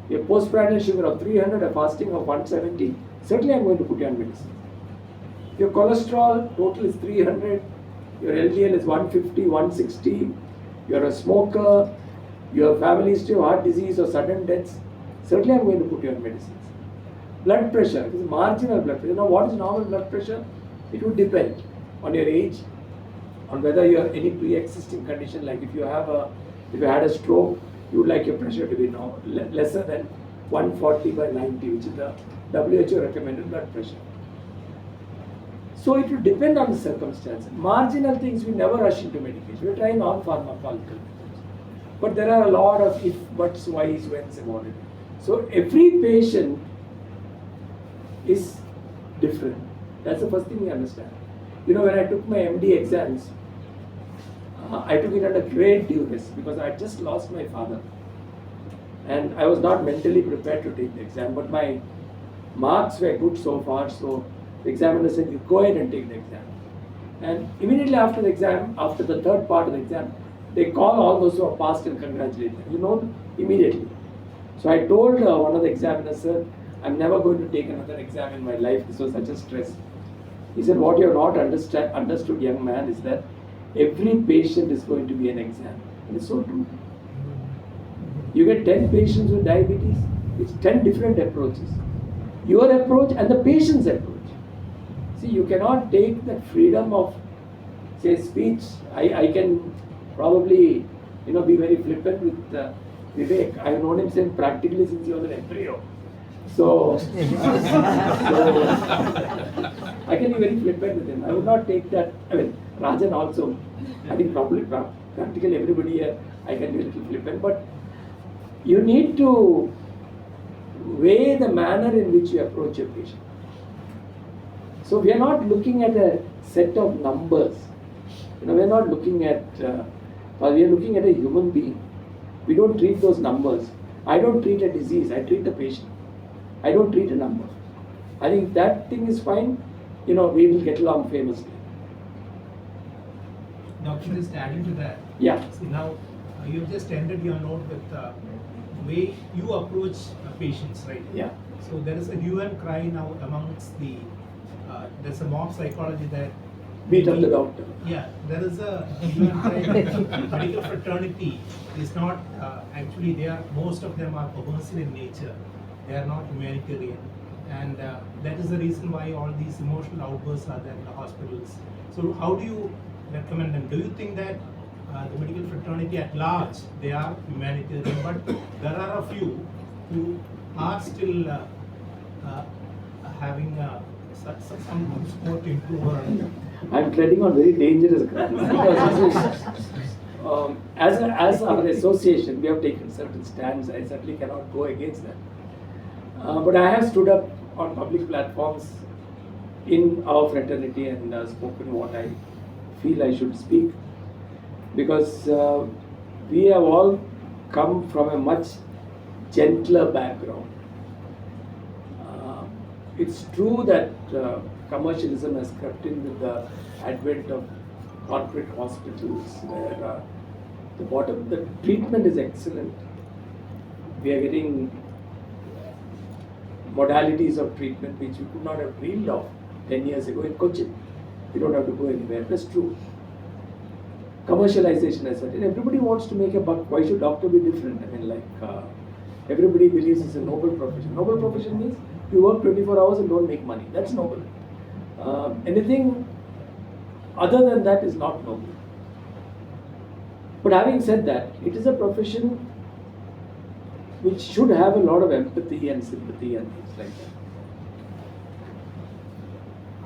your postprandial sugar of 300, a fasting of 170, certainly I'm going to put you on medicine. Your cholesterol total is 300, your LDL is 150, 160, you're a smoker, your family history of heart disease or sudden deaths, certainly I'm going to put you on medicines. Blood pressure, it is marginal blood pressure. Now what is normal blood pressure? It would depend on your age, on whether you have any pre-existing condition, like if you had a stroke, you would like your pressure to be lesser than 140 by 90, which is the WHO recommended blood pressure. So it will depend on the circumstances. Marginal things we never rush into medication. We try non-pharmacological methods. But there are a lot of if, buts, whys, whens about it. So every patient is different. That's the first thing we understand. You know, when I took my MD exams, I took it under great duress because I had just lost my father. And I was not mentally prepared to take the exam, but my marks were good so far, so the examiner said, you go ahead and take the exam. And immediately after the exam, after the third part of the exam, they call all those who have passed and congratulate them, you know, immediately. So I told one of the examiners, sir, I'm never going to take another exam in my life. This was such a stress. He said, what you have not understood, young man, is that every patient is going to be an exam. And it's so true. You get 10 patients with diabetes, it's 10 different approaches. Your approach and the patient's approach. See, you cannot take the freedom of, say, speech. I can probably, you know, be very flippant with Vivek. I have known him since practically since he was an embryo. So I can be very flippant with him. I would not take that. I mean, Rajan also. I think probably practically everybody here, I can be a little flippant. But you need to weigh the manner in which you approach your patient. So we are not looking at a set of numbers. You know, we are not looking at. We are looking at a human being. We don't treat those numbers. I don't treat a disease. I treat the patient. I don't treat a number. I think that thing is fine. You know, we will get along famously. Doctor, just adding to that. Yeah. See, now, you've just ended your note with the way you approach patients, right? Yeah. So there is a hue and cry now amongst the, there's a mob psychology that Beat up the doctor. Yeah, there is a hue and cry that medical fraternity is not, actually most of them are commercial in nature. They are not humanitarian. And that is the reason why all these emotional outbursts are there in the hospitals. So how do you recommend them? Do you think that the medical fraternity at large, they are humanitarian, but there are a few who are still having some score to improve on? I'm treading on very dangerous ground because as our association, we have taken certain stands. I certainly cannot go against that. But I have stood up on public platforms in our fraternity and spoken what I feel I should speak, because we have all come from a much gentler background. It's true that commercialism has crept in with the advent of corporate hospitals where the treatment is excellent. We are getting modalities of treatment which we could not have dreamed of 10 years ago in Cochin. You don't have to go anywhere. That's true. Commercialization as such. And everybody wants to make a buck. Why should doctor be different? I mean, like, everybody believes it's a noble profession. Noble profession means you work 24 hours and don't make money. That's noble. Anything other than that is not noble. But having said that, it is a profession which should have a lot of empathy and sympathy and things like that.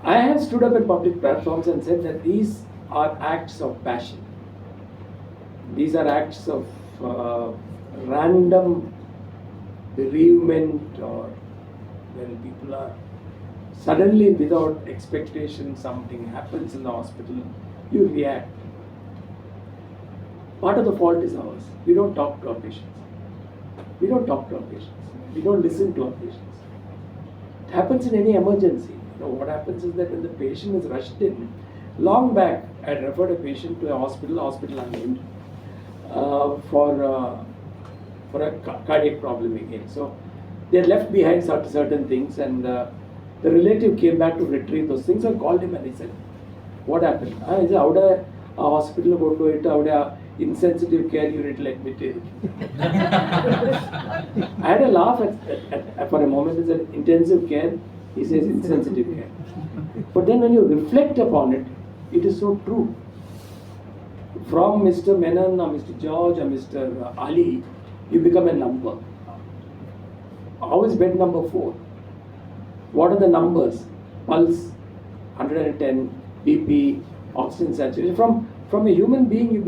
I have stood up in public platforms and said that these are acts of passion. These are acts of random bereavement, or when people are suddenly without expectation, something happens in the hospital, you react. Part of the fault is ours. We don't talk to our patients. We don't talk to our patients. We don't listen to our patients. It happens in any emergency. You know, what happens is that when the patient is rushed in, long back, I referred a patient to a hospital unnamed, for a cardiac problem again. So they had left behind certain things, and the relative came back to retrieve those things. I called him and he said, "What happened?" I said, "How a hospital go to it? insensitive care unit, let me tell you. I had a laugh for a moment. He said intensive care, he says insensitive care. But then when you reflect upon it, it is so true. From Mr. Menon or Mr. George or Mr. Ali, you become a number. How is bed number 4? What are the numbers? Pulse, 110, BP, oxygen saturation. From a human being,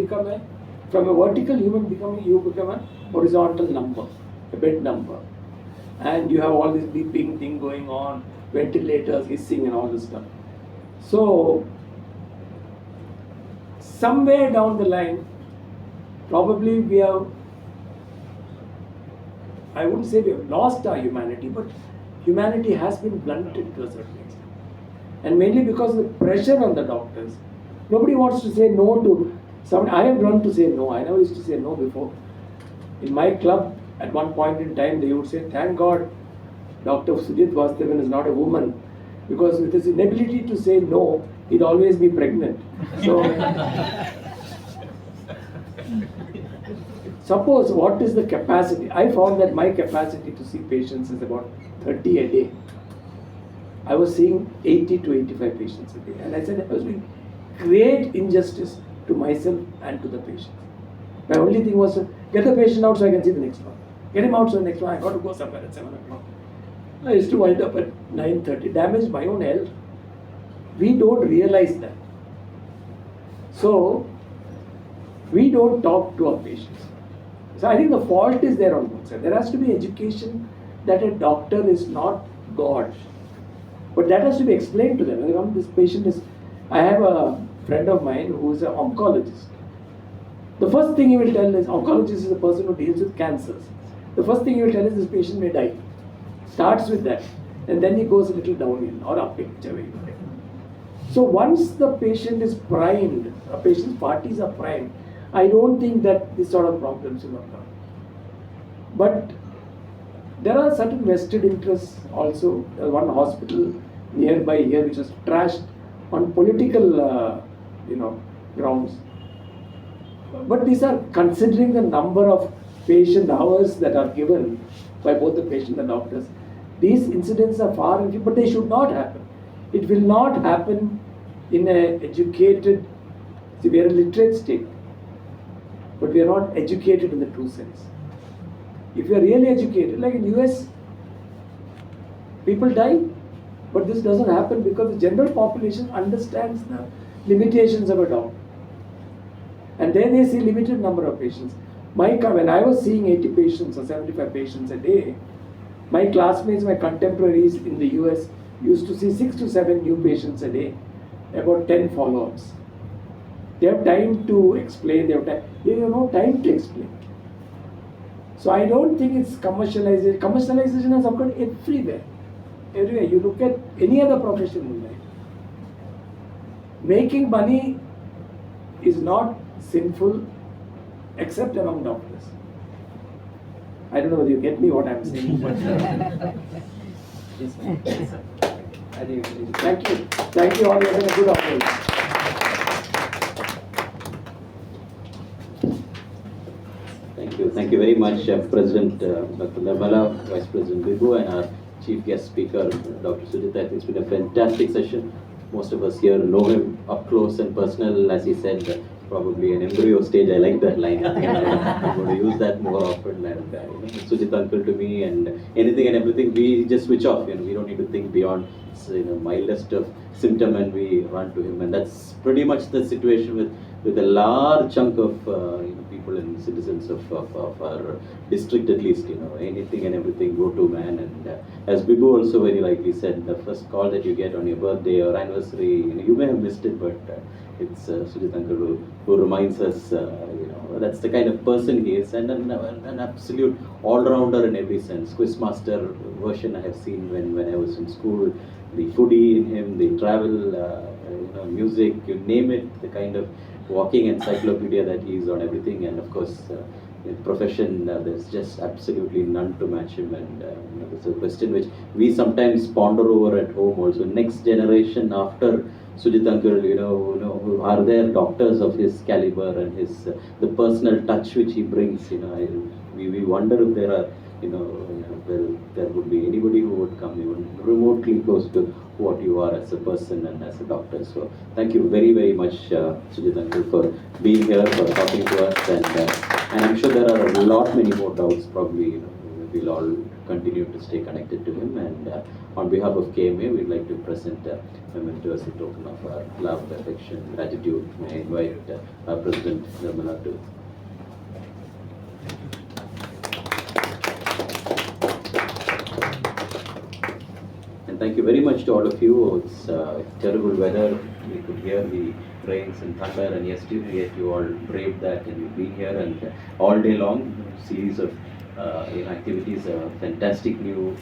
from a vertical human being, you become a horizontal number, a bed number. And you have all this beeping thing going on, ventilators, hissing and all this stuff. So, somewhere down the line, probably we have, I wouldn't say we have lost our humanity, but humanity has been blunted to a certain extent. And mainly because of the pressure on the doctors. Nobody wants to say no to someone. I have learned to say no. I never used to say no before. In my club, at one point in time, they would say, thank God, Dr. Sujith Vasudevan is not a woman. Because with his inability to say no, he'd always be pregnant. So, suppose what is the capacity? I found that my capacity to see patients is about 30 a day. I was seeing 80 to 85 patients a day. And I said I was doing great injustice to myself and to the patients. My only thing was to get the patient out so I can see the next one. Get him out so the next one, I got to go somewhere at 7 o'clock. I used to wind up at 9:30, damaged my own health. We don't realize that. So, we don't talk to our patients. So I think the fault is there on both sides. There has to be education that a doctor is not God. But that has to be explained to them. This patient is, I have a friend of mine who is an oncologist. The first thing he will tell is, oncologist is a person who deals with cancers. The first thing he will tell is this patient may die. Starts with that. And then he goes a little downhill or uphill, whichever you take. So once the patient is primed, a patient's parties are primed, I don't think that this sort of problems will occur. But there are certain vested interests also. One hospital nearby here which was trashed on political, grounds. But these are considering the number of patient hours that are given by both the patient and doctors. These incidents are far and few, but they should not happen. It will not happen in an educated, see, we are a literate state, but we are not educated in the true sense. If you are really educated, like in US, people die, but this doesn't happen because the general population understands the limitations of a doctor. And then they see limited number of patients. When I was seeing 80 patients or 75 patients a day, my classmates, my contemporaries in the US used to see 6 to 7 new patients a day, about 10 follow-ups. They have time to explain, they have no time to explain. So I don't think it's commercialization. Commercialization has occurred everywhere. Everywhere. You look at any other profession in life. Making money is not sinful except among doctors. I don't know whether you get me what I'm saying, but thank you. Thank you all. You have done a good operation. Thank you very much, President Dr. Nirmala, Vice President Vibhu, and our Chief Guest Speaker, Dr. Sujith. I think it's been a fantastic session. Most of us here know him up close and personal, as he said, probably an embryo stage. I like that line. I think I'm going to use that more often. And Sujith uncle to me, and anything and everything, we just switch off. We don't need to think beyond mildest of symptom, and we run to him. And that's pretty much the situation with a large chunk of people and citizens of our district, at least. Anything and everything, go-to man. And as Vibhu also very rightly said, the first call that you get on your birthday or anniversary, you may have missed it, but it's Sujith uncle who reminds us, that's the kind of person he is, and an absolute all-rounder in every sense. Quizmaster version I have seen when I was in school. The foodie in him, the travel, music, you name it, the kind of walking encyclopedia that he is on everything. And of course, in profession, there's just absolutely none to match him. And there's a question which we sometimes ponder over at home also. Next generation after Sujith uncle, are there doctors of his caliber and his the personal touch which he brings? We wonder if there are, there would be anybody who would come even remotely close to what you are as a person and as a doctor. So thank you very, very much, Sujith uncle, for being here, for talking to us, and I'm sure there are a lot many more doubts. Probably, we'll all continue to stay connected to him. And on behalf of KMA, we'd like to present a memento as a token of our love, affection, gratitude. May I invite our President Nirmala to. And thank you very much to all of you. It's terrible weather. We could hear the rains and thunder, and yet you all braved that, and you've been here and all day long. Series of activities, a fantastic new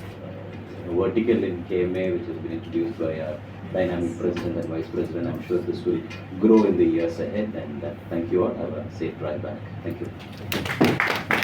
vertical in KMA which has been introduced by our dynamic president and vice president. I'm sure this will grow in the years ahead, and thank you all. Have a safe drive back. Thank you.